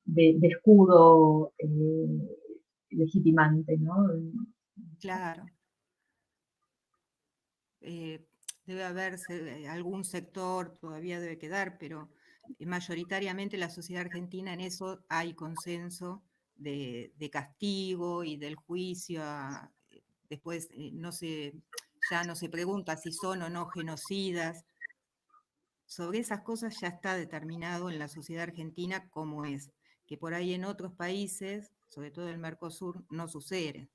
de escudo legitimante, ¿no? Claro. Debe haber algún sector, todavía debe quedar, pero mayoritariamente la sociedad argentina en eso hay consenso de castigo y del juicio. Después ya no se pregunta si son o no genocidas. Sobre esas cosas ya está determinado en la sociedad argentina cómo es, que por ahí en otros países, sobre todo el Mercosur, no sucede.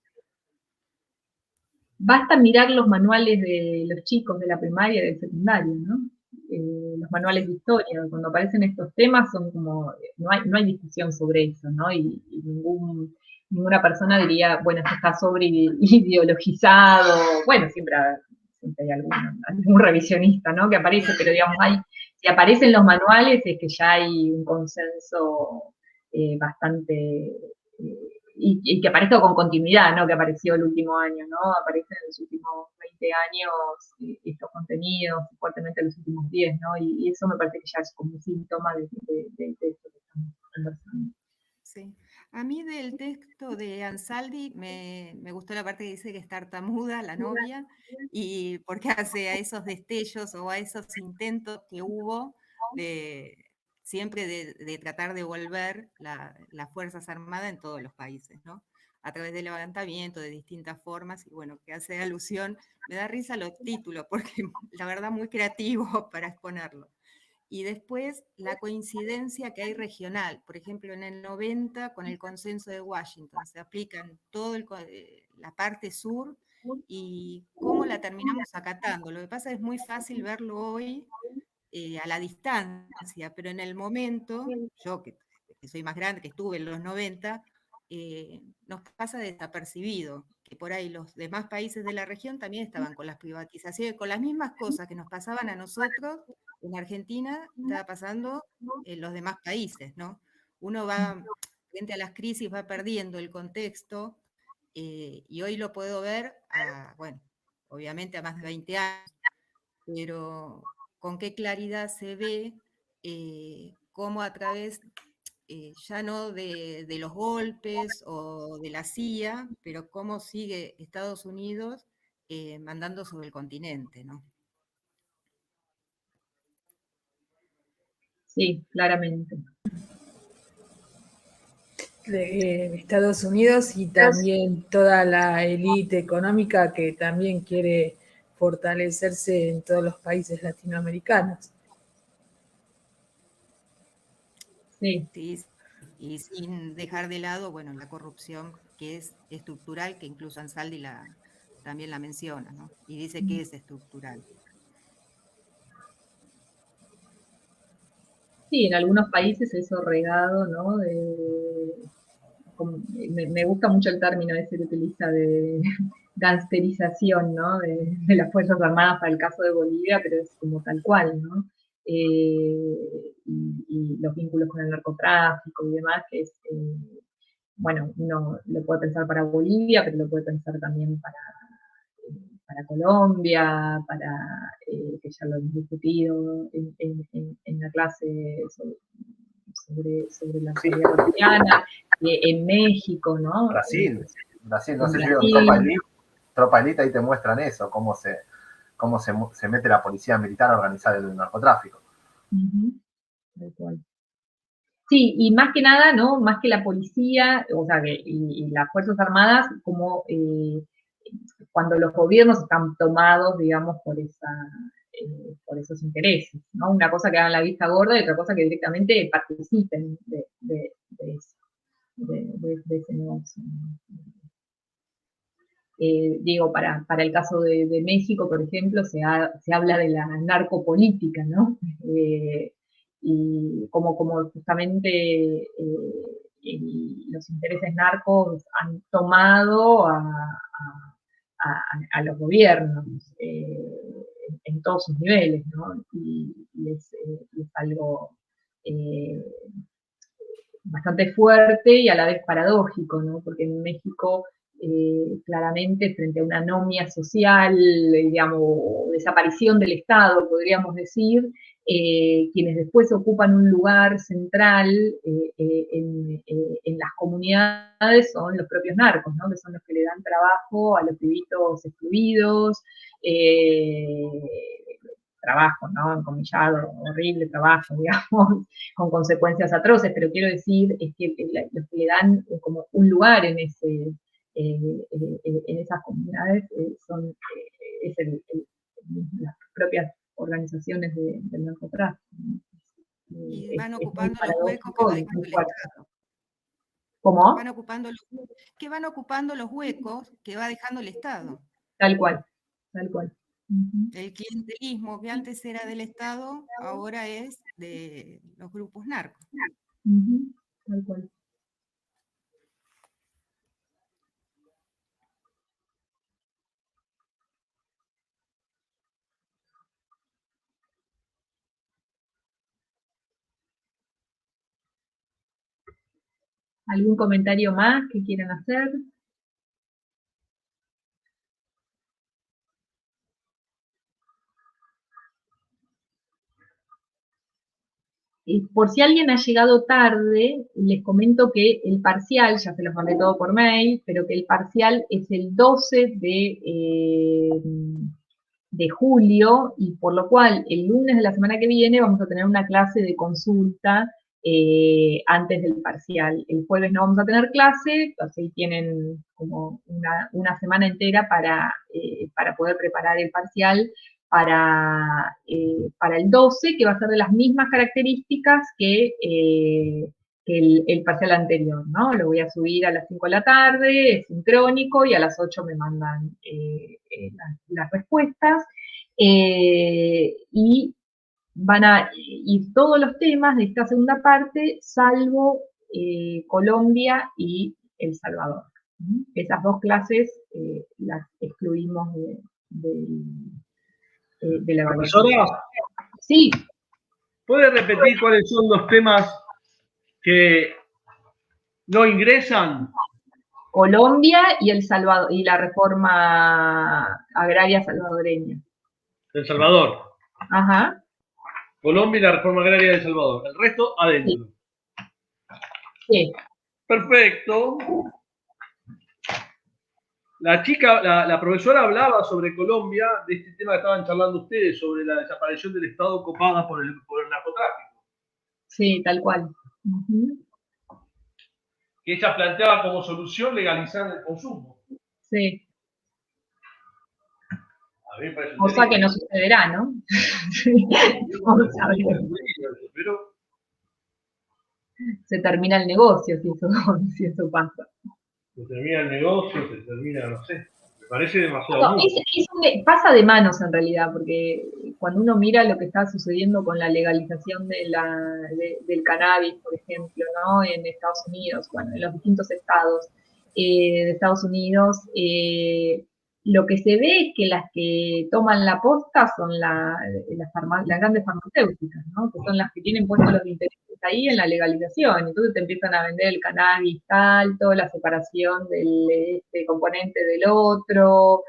Basta mirar los manuales de los chicos de la primaria y del secundario, ¿no? Los manuales de historia, cuando aparecen estos temas son como, no hay discusión sobre eso, ¿no? Y ninguna persona diría, bueno, esto está sobre ideologizado, bueno, siempre hay algún revisionista, ¿no?, que aparece, pero digamos, si aparecen los manuales es que ya hay un consenso bastante y que aparezca con continuidad, ¿no?, que apareció el último año, ¿no? Aparecen en los últimos 20 años estos contenidos, fuertemente en los últimos 10, ¿no? Y eso me parece que ya es como un síntoma de esto que estamos conversando. Sí. A mí del texto de Ansaldi me gustó la parte que dice que es tartamuda la novia, y porque hace a esos destellos o a esos intentos que hubo siempre de tratar de volver las Fuerzas Armadas en todos los países, ¿no? A través del levantamiento de distintas formas, y bueno, que hace alusión, me da risa los títulos, porque la verdad muy creativo para exponerlo. Y después la coincidencia que hay regional. Por ejemplo, en el 90, con el consenso de Washington, se aplica en toda la parte sur, y cómo la terminamos acatando. Lo que pasa es muy fácil verlo hoy a la distancia, pero en el momento, yo que soy más grande, que estuve en los 90, nos pasa desapercibido, que por ahí los demás países de la región también estaban con las privatizaciones, con las mismas cosas que nos pasaban a nosotros en Argentina, estaba pasando en los demás países, ¿no? Uno va frente a las crisis va perdiendo el contexto, y hoy lo puedo ver, bueno, obviamente a más de 20 años, pero con qué claridad se ve cómo a través, ya no de los golpes o de la CIA, pero cómo sigue Estados Unidos mandando sobre el continente, ¿no? Sí, claramente. De Estados Unidos y también toda la élite económica que también quiere fortalecerse en todos los países latinoamericanos. Sí. Sí, y sin dejar de lado, bueno, la corrupción que es estructural, que incluso Ansaldi también la menciona, ¿no? Y dice que es estructural. Sí, en algunos países eso regado, ¿no? Me gusta mucho el término ese que utiliza de gangsterización, ¿no? De las Fuerzas Armadas para el caso de Bolivia, pero es como tal cual, ¿no? Y los vínculos con el narcotráfico y demás, que es, bueno, uno lo puede pensar para Bolivia, pero lo puede pensar también para Colombia, que ya lo hemos discutido en la clase sobre la seguridad cotidiana, en México, ¿no? Brasil, no sé si vieron Brasil. Tropa Elite, ahí te muestran eso, cómo se mete la policía militar a organizar el narcotráfico. Tal cual. Sí, y más que nada, ¿no? Más que la policía, o sea, y las Fuerzas Armadas, como cuando los gobiernos están tomados, digamos, por esos intereses, ¿no? Una cosa que hagan la vista gorda y otra cosa que directamente participen de ese negocio. Digo, para el caso de México, por ejemplo, se habla de la narcopolítica, ¿no? Y como justamente los intereses narcos han tomado a los gobiernos en todos sus niveles, ¿no? Y es algo bastante fuerte y a la vez paradójico, ¿no? Porque en México claramente frente a una anomia social, digamos, desaparición del Estado, podríamos decir, quienes después ocupan un lugar central en las comunidades son los propios narcos, ¿no? Que son los que le dan trabajo a los pibitos excluidos, trabajo, ¿no? Encomillado, horrible trabajo, digamos, con consecuencias atroces, pero quiero decir es que los que le dan como un lugar en esas comunidades son las propias organizaciones del narcotráfico, ¿no? Y van Es muy ocupando los huecos que paradójico va y dejando muy el fuerte. Estado. ¿Cómo? Que van ocupando los huecos que va dejando el Estado. Tal cual, tal cual. El clientelismo que antes era del Estado, ahora es de los grupos narcos. Tal cual. ¿Algún comentario más que quieran hacer? Por si alguien ha llegado tarde, les comento que el parcial, ya se los mandé todo por mail, pero que el parcial es el 12 de julio, y por lo cual el lunes de la semana que viene vamos a tener una clase de consulta antes del parcial. El jueves no vamos a tener clase, así tienen como una semana entera para poder preparar el parcial para el 12, que va a ser de las mismas características que el parcial anterior, ¿no? Lo voy a subir a las 5 de la tarde, es sincrónico, y a las 8 me mandan las respuestas. Y van a ir todos los temas de esta segunda parte, salvo Colombia y El Salvador. Esas dos clases las excluimos de la evaluación. Profesora, Sí. ¿puede repetir cuáles son los temas que no ingresan. Colombia y El Salvador, y la reforma agraria salvadoreña. El Salvador. Ajá. Colombia y la reforma agraria de El Salvador. El resto adentro. Sí. Perfecto. La chica, la profesora hablaba sobre Colombia, de este tema que estaban charlando ustedes, sobre la desaparición del Estado copada por el narcotráfico. Sí, tal cual. Que ella planteaba como solución legalizar el consumo. Sí. A mí me parece Cosa que no sucederá, ¿no? Vamos a ver. Pero se termina el negocio si eso pasa. se termina el negocio, se termina, no sé, me parece demasiado mucho. Pasa de manos en realidad, porque cuando uno mira lo que está sucediendo con la legalización del cannabis, por ejemplo, ¿no? En Estados Unidos, bueno, en los distintos estados de Estados Unidos, lo que se ve es que las que toman la posta son las grandes farmacéuticas, ¿no? Que son las que tienen puestos los intereses ahí en la legalización. Entonces te empiezan a vender el cannabis alto, la separación del componente del otro,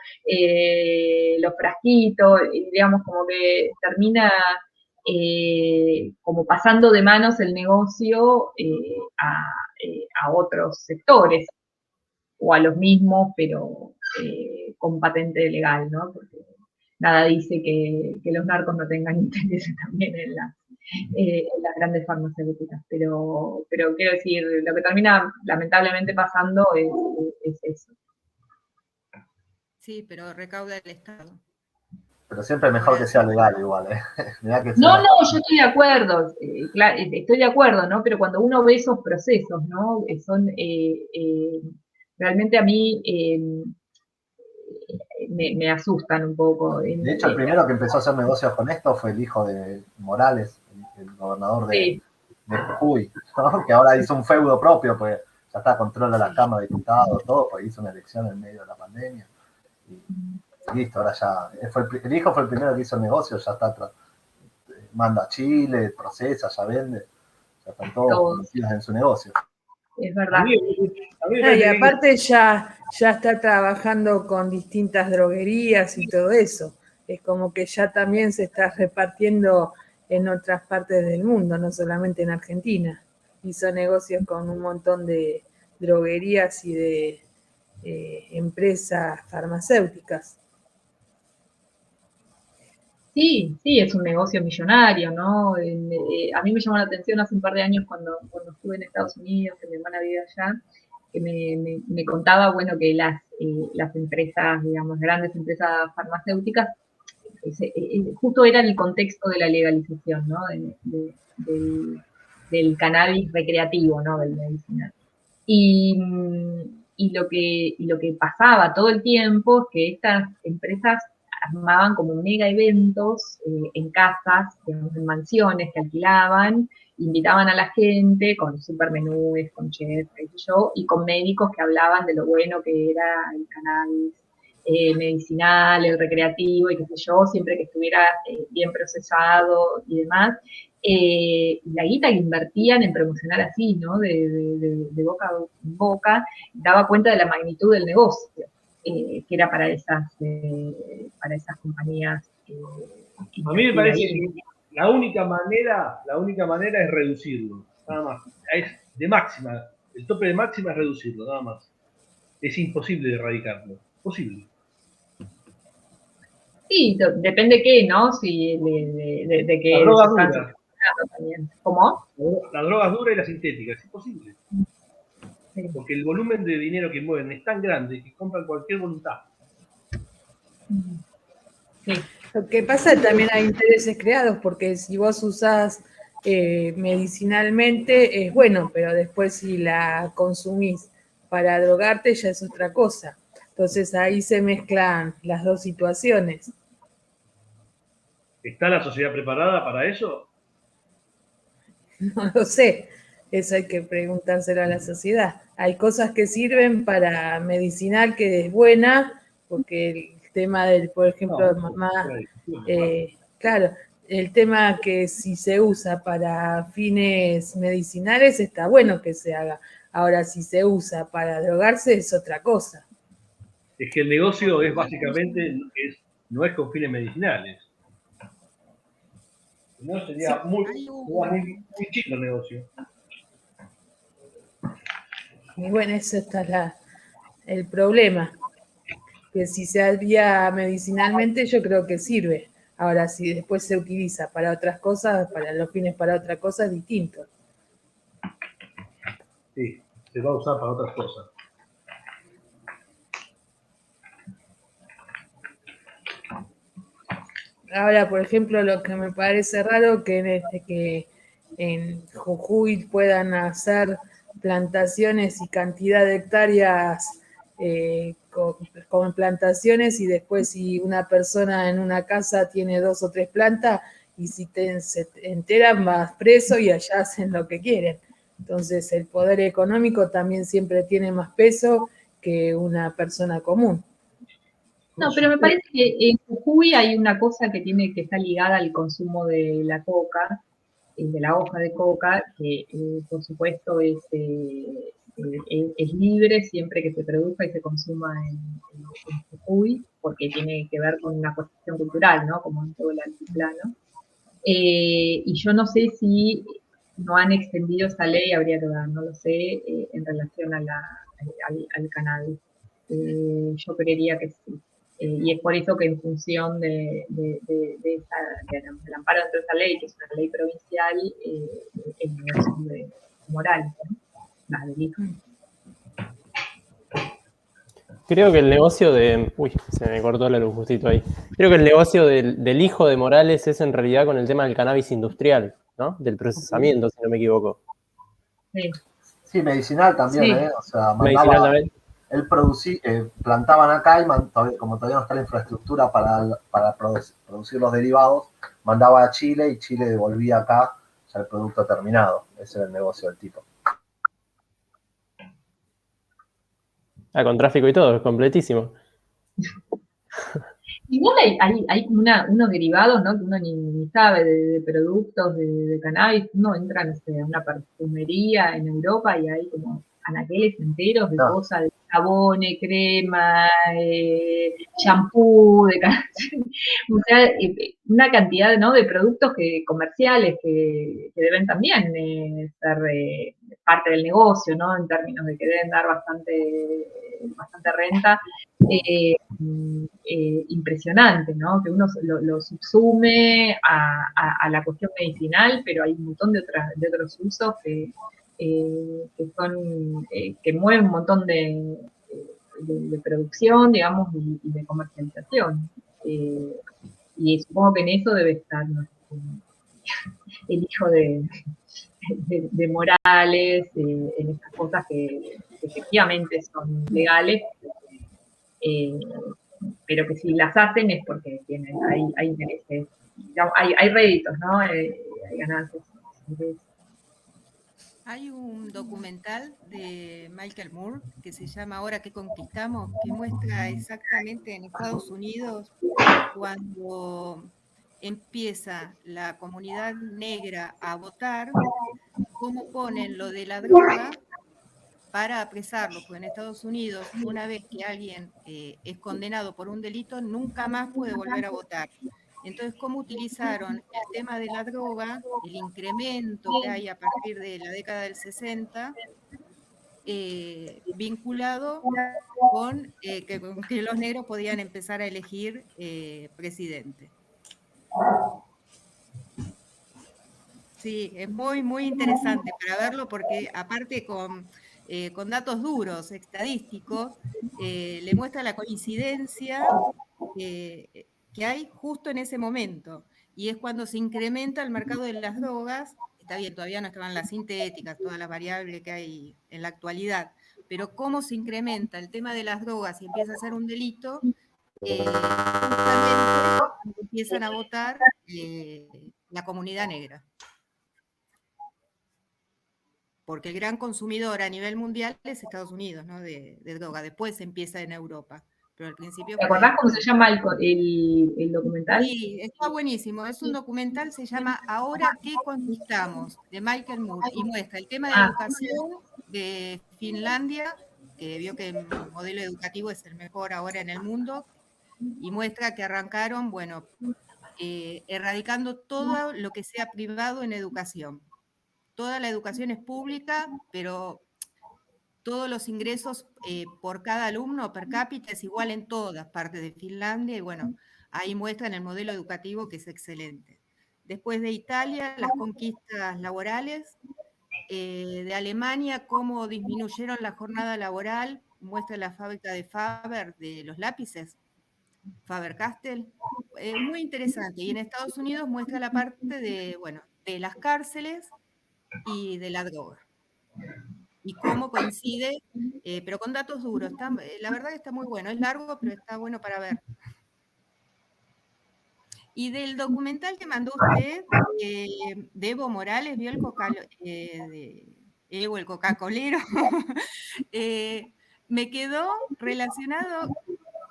los frasquitos, digamos, como que termina como pasando de manos el negocio a otros sectores, o a los mismos, pero con patente legal, ¿no? Porque nada dice que los narcos no tengan interés también en las grandes farmacéuticas, pero quiero decir, lo que termina lamentablemente pasando es eso. Sí, pero recauda el Estado. Pero siempre es mejor que sea legal igual, ¿eh? No, yo estoy de acuerdo, estoy de acuerdo, ¿no? Pero cuando uno ve esos procesos, ¿no? Son realmente a mí me asustan un poco. De hecho, el primero que empezó a hacer negocios con esto fue el hijo de Morales, el gobernador de Jujuy, ¿no? Que ahora hizo un feudo propio, pues ya está, controla la Cámara de Diputados, todo, pues hizo una elección en medio de la pandemia. Y listo, ahora ya. El hijo fue el primero que hizo el negocio, ya está, manda a Chile, procesa, ya vende, ya están todos metidos en su negocio. Es verdad. Y aparte ya está trabajando con distintas droguerías y todo eso. Es como que ya también se está repartiendo en otras partes del mundo, no solamente en Argentina. Hizo negocios con un montón de droguerías y de empresas farmacéuticas. Sí, es un negocio millonario, ¿no? A mí me llamó la atención hace un par de años cuando estuve en Estados Unidos, que mi hermana vive allá, que me contaba, bueno, que las empresas, digamos, grandes empresas farmacéuticas, justo era en el contexto de la legalización, ¿no? Del cannabis recreativo, ¿no? Del medicinal. Y lo que pasaba todo el tiempo es que estas empresas armaban como mega eventos en casas, en mansiones que alquilaban, invitaban a la gente con super menús, con chefs, qué sé yo, y con médicos que hablaban de lo bueno que era el cannabis medicinal, el recreativo y qué sé yo, siempre que estuviera bien procesado y demás. La guita que invertían en promocionar así, ¿no? De boca en boca, daba cuenta de la magnitud del negocio. Que era para esas compañías. A mí me parece que la única manera es reducirlo, nada más. Es de máxima, el tope de máxima es reducirlo, nada más. Es imposible erradicarlo, posible. Sí, depende de qué, ¿no? Si de qué. La droga dura. También. ¿Cómo? La droga dura y la sintética, es imposible. Sí. Porque el volumen de dinero que mueven es tan grande que compran cualquier voluntad. Sí. Lo que pasa es que también hay intereses creados, porque si vos usás medicinalmente es bueno, pero después si la consumís para drogarte ya es otra cosa. Entonces ahí se mezclan las dos situaciones. ¿Está la sociedad preparada para eso? No lo sé, eso hay que preguntárselo a la sociedad. Hay cosas que sirven para medicinal que es buena, porque el tema del, por ejemplo, mamá, claro, el tema que si se usa para fines medicinales está bueno que se haga. Ahora, si se usa para drogarse es otra cosa. Es que el negocio es básicamente, no es con fines medicinales. No sería muy chico el negocio. Y bueno, eso está el problema. Que si se haría medicinalmente, yo creo que sirve. Ahora, si después se utiliza para otras cosas, para los fines para otra cosa, es distinto. Sí, se va a usar para otras cosas. Ahora, por ejemplo, lo que me parece raro que en Jujuy puedan hacer plantaciones y cantidad de hectáreas con plantaciones, y después si una persona en una casa tiene 2 o 3 plantas y si se enteran vas preso y allá hacen lo que quieren. Entonces el poder económico también siempre tiene más peso que una persona común. No, pero me parece que en Jujuy hay una cosa que está ligada al consumo de la coca, de la hoja de coca, que por supuesto es libre siempre que se produzca y se consuma en Jujuy, porque tiene que ver con una cuestión cultural, ¿no? Como en todo el altiplano. Y yo no sé si no han extendido esa ley, habría que ver, no lo sé, en relación al cannabis. Yo creería que sí. Y es por eso que en función del amparo dentro de esa ley, que es una ley provincial, el negocio de Morales, ¿no? Delito. Creo que el negocio de... Uy, se me cortó la luz justito ahí. Creo que el negocio del hijo de Morales es en realidad con el tema del cannabis industrial, ¿no? Del procesamiento, si no me equivoco. Sí, medicinal también, Sí. O sea, Medicinal también. Él plantaban acá y como todavía no está la infraestructura para producir los derivados, mandaba a Chile y Chile devolvía acá ya el producto terminado. Ese era el negocio del tipo. Ah, con tráfico y todo, es completísimo. Igual hay como unos derivados, ¿no? Que uno ni sabe de productos de cannabis. Uno entra, no sé, a una perfumería en Europa y hay como anaqueles enteros de cosas, de jabones, crema, shampoo, de o sea, una cantidad, ¿no? De productos comerciales que deben también ser parte del negocio, ¿no? En términos de que deben dar bastante renta. Impresionante, ¿no? Que uno lo subsume a la cuestión medicinal, pero hay un montón de otros usos que mueven un montón de producción, digamos, y de comercialización. Y supongo que en eso debe estar, ¿no? El hijo de Morales, en estas cosas que efectivamente son legales, pero que si las hacen es porque hay intereses, hay réditos, ¿no? Hay ganancias. Hay un documental de Michael Moore que se llama Ahora que conquistamos, que muestra exactamente en Estados Unidos cuando empieza la comunidad negra a votar, cómo ponen lo de la droga para apresarlo, porque en Estados Unidos, una vez que alguien es condenado por un delito, nunca más puede volver a votar. Entonces, ¿cómo utilizaron el tema de la droga, el incremento que hay a partir de la década del 60, vinculado con que los negros podían empezar a elegir presidente? Sí, es muy, muy interesante para verlo porque aparte con datos duros, estadísticos, le muestra la coincidencia que hay justo en ese momento. Y es cuando se incrementa el mercado de las drogas. Está bien, todavía no estaban las sintéticas, todas las variables que hay en la actualidad, pero cómo se incrementa el tema de las drogas y empieza a ser un delito, justamente empiezan a votar la comunidad negra. Porque el gran consumidor a nivel mundial es Estados Unidos, ¿no? De droga. Después empieza en Europa. Pero al principio... ¿Te acordás cómo se llama el documental? Sí, está buenísimo. Es un documental, se llama Ahora que conquistamos, de Michael Moore, y muestra el tema de educación de Finlandia, que vio que el modelo educativo es el mejor ahora en el mundo, y muestra que arrancaron, bueno, erradicando todo lo que sea privado en educación. Toda la educación es pública, pero todos los ingresos por cada alumno per cápita es igual en todas partes de Finlandia, y bueno, ahí muestran el modelo educativo que es excelente. Después de Italia, las conquistas laborales, de Alemania, cómo disminuyeron la jornada laboral, muestra la fábrica de Faber, de los lápices, Faber-Castell, muy interesante. Y en Estados Unidos muestra la parte de, bueno, de las cárceles y de la droga. Y cómo coincide, pero con datos duros. La verdad que está muy bueno, es largo, pero está bueno para ver. Y del documental que mandó usted, de Evo Morales, vio el Evo el Coca-Colero, me quedó relacionado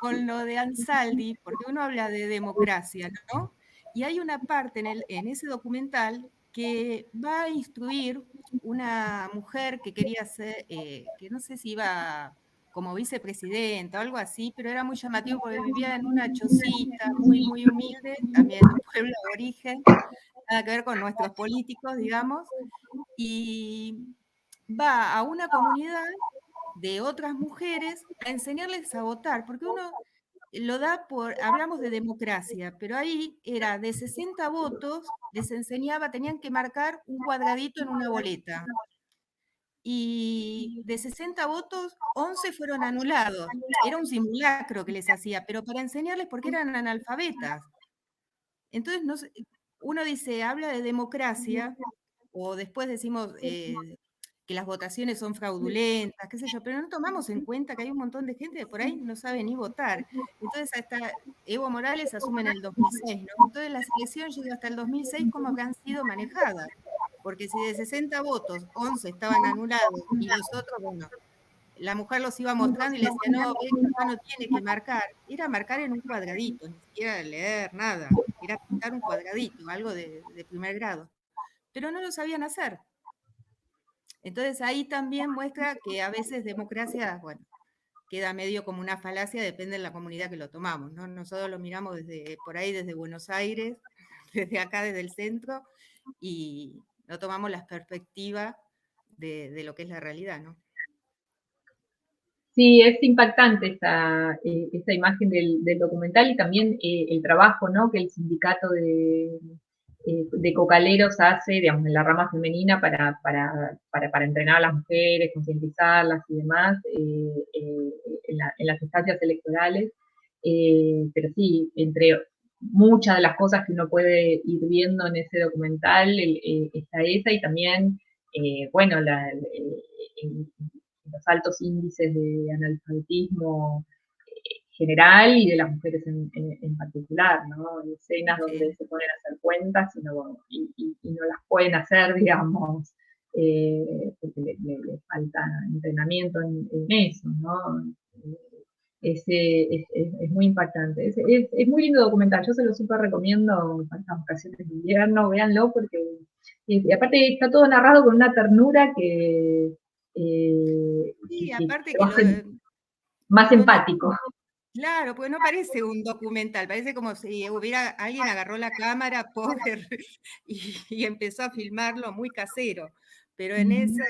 con lo de Ansaldi, porque uno habla de democracia, ¿no? Y hay una parte en ese documental que va a instruir una mujer que quería ser, que no sé si iba como vicepresidenta o algo así, pero era muy llamativo porque vivía en una chocita muy, muy humilde, también de un pueblo de origen, nada que ver con nuestros políticos, digamos, y va a una comunidad de otras mujeres a enseñarles a votar, porque uno lo da por, hablamos de democracia, pero ahí era de 60 votos, les enseñaba, tenían que marcar un cuadradito en una boleta. Y de 60 votos, 11 fueron anulados. Era un simulacro que les hacía, pero para enseñarles porque eran analfabetas. Entonces, no sé, uno dice, habla de democracia, o después decimos que las votaciones son fraudulentas, qué sé yo, pero no tomamos en cuenta que hay un montón de gente que por ahí no sabe ni votar. Entonces, hasta Evo Morales asume en el 2006, ¿no? Entonces, las elecciones, yo digo, hasta el 2006, ¿cómo habrán sido manejadas? Porque si de 60 votos, 11 estaban anulados y los otros, bueno, la mujer los iba mostrando y le decía, no, ve que acá no tiene que marcar. Era marcar en un cuadradito, ni siquiera leer nada. Era pintar un cuadradito, algo de primer grado. Pero no lo sabían hacer. Entonces ahí también muestra que a veces democracia, bueno, queda medio como una falacia, depende de la comunidad que lo tomamos, ¿no? Nosotros lo miramos desde por ahí, desde Buenos Aires, desde acá, desde el centro, y no tomamos la perspectiva de lo que es la realidad, ¿no? Sí, es impactante esta imagen del documental y también el trabajo, ¿no?, que el sindicato de cocaleros hace, digamos, en la rama femenina para entrenar a las mujeres, concientizarlas y demás en las instancias electorales. Pero sí, entre muchas de las cosas que uno puede ir viendo en ese documental está esa, y también, bueno, los altos índices de analfabetismo general y de las mujeres en particular, ¿no? Escenas donde se ponen a hacer cuentas y no las pueden hacer, digamos, porque les falta entrenamiento en eso, ¿no? Es muy impactante. Es muy lindo documental, yo se lo súper recomiendo para estas vacaciones de invierno, véanlo, porque y aparte está todo narrado con una ternura que sí, aparte que más empático. Claro, pues no parece un documental, parece como si alguien agarró la cámara, pobre, y empezó a filmarlo muy casero. Pero en eso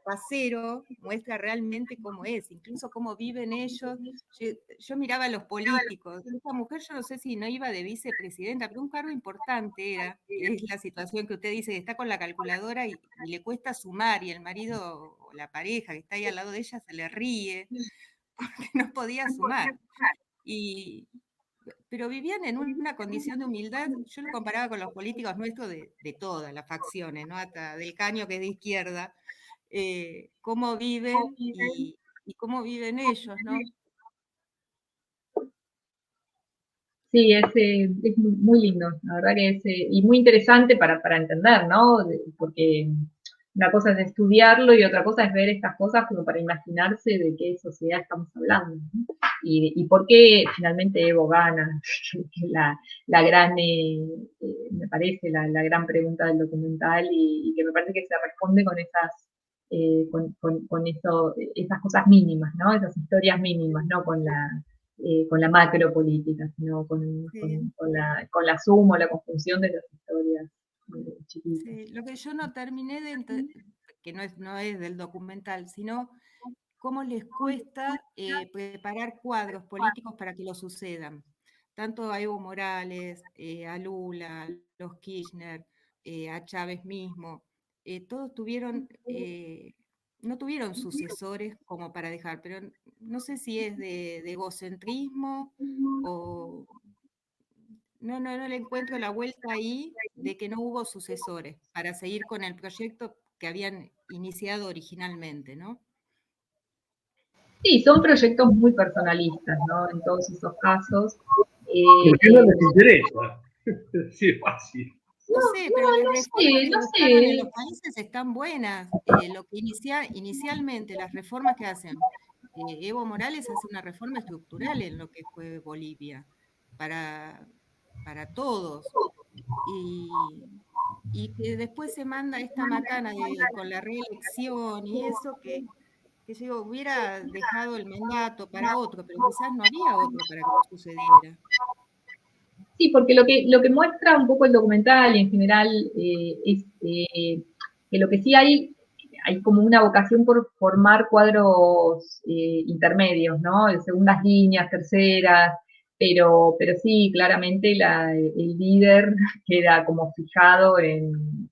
casero muestra realmente cómo es, incluso cómo viven ellos. Yo miraba a los políticos, esta mujer yo no sé si no iba de vicepresidenta, pero un cargo importante era, es la situación que usted dice, que está con la calculadora y le cuesta sumar, y el marido o la pareja que está ahí al lado de ella se le ríe porque no podía sumar. Pero vivían en una condición de humildad, yo lo comparaba con los políticos nuestros de todas las facciones, ¿no? Hasta del Caño, que es de izquierda, cómo viven y cómo viven ellos, ¿no? Sí, es muy lindo, la verdad que es y muy interesante para entender, ¿no? Porque una cosa es estudiarlo y otra cosa es ver estas cosas como para imaginarse de qué sociedad estamos hablando, ¿no? Y por qué finalmente Evo gana, que es la gran, me parece, la gran pregunta del documental, y que me parece que se responde con esas con eso, esas cosas mínimas, ¿no? Esas historias mínimas, no con la macropolítica, sino con la suma o la conjunción de las historias chiquitas. Sí, lo que yo no terminé de que no es del documental, sino cómo les cuesta preparar cuadros políticos para que lo sucedan. Tanto a Evo Morales, a Lula, a los Kirchner, a Chávez mismo, todos no tuvieron sucesores como para dejar, pero no sé si es de egocentrismo o no le encuentro la vuelta ahí de que no hubo sucesores para seguir con el proyecto que habían iniciado originalmente, ¿no? Sí, son proyectos muy personalistas, ¿no? En todos esos casos. Porque no les interesa. Sí, es fácil. No sé, pero las reformas que no buscaron en sé. los países están buenas. Lo que inicialmente, las reformas que hacen, Evo Morales hace una reforma estructural en lo que fue Bolivia, para todos. Y que después se manda esta macana con la reelección y eso que yo hubiera dejado el mandato para otro, pero quizás no había otro para que lo sucediera. Sí, porque lo que muestra un poco el documental y en general es que lo que sí hay como una vocación por formar cuadros intermedios, ¿no? En segundas líneas, terceras, pero sí, claramente el líder queda como fijado en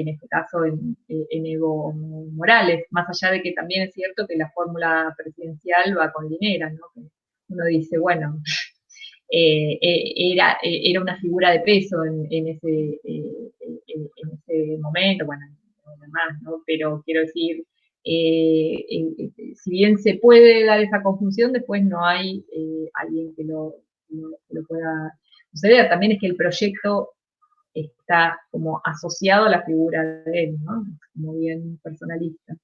este caso en Evo Morales, más allá de que también es cierto que la fórmula presidencial va con Linera, ¿no? Uno dice, bueno, era una figura de peso en ese momento, bueno, más, ¿no? Pero quiero decir, si bien se puede dar esa confusión, después no hay alguien que lo pueda suceder. También es que el proyecto está como asociado a la figura de él, ¿no? Como bien personalista.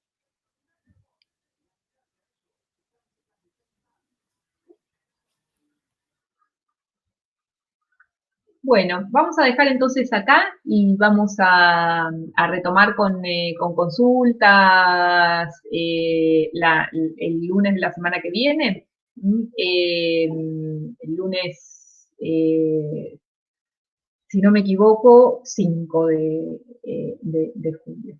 Bueno, vamos a dejar entonces acá y vamos a retomar con consultas el lunes de la semana que viene. El lunes, si no me equivoco, 5 de julio.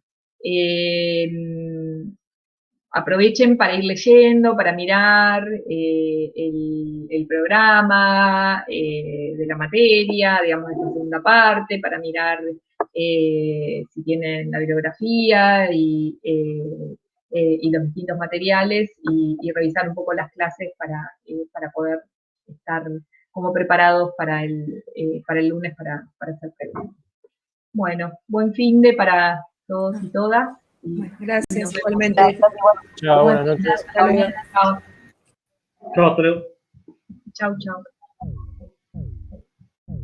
Aprovechen para ir leyendo, para mirar el programa de la materia, digamos, de la segunda parte, para mirar si tienen la bibliografía y los distintos materiales y revisar un poco las clases para poder estar como preparados para el lunes para hacer preguntas. Bueno, buen fin de para todos y todas. Gracias, igualmente. Chao, buenas noches. Chao. Chao, hasta luego. Chau, chau.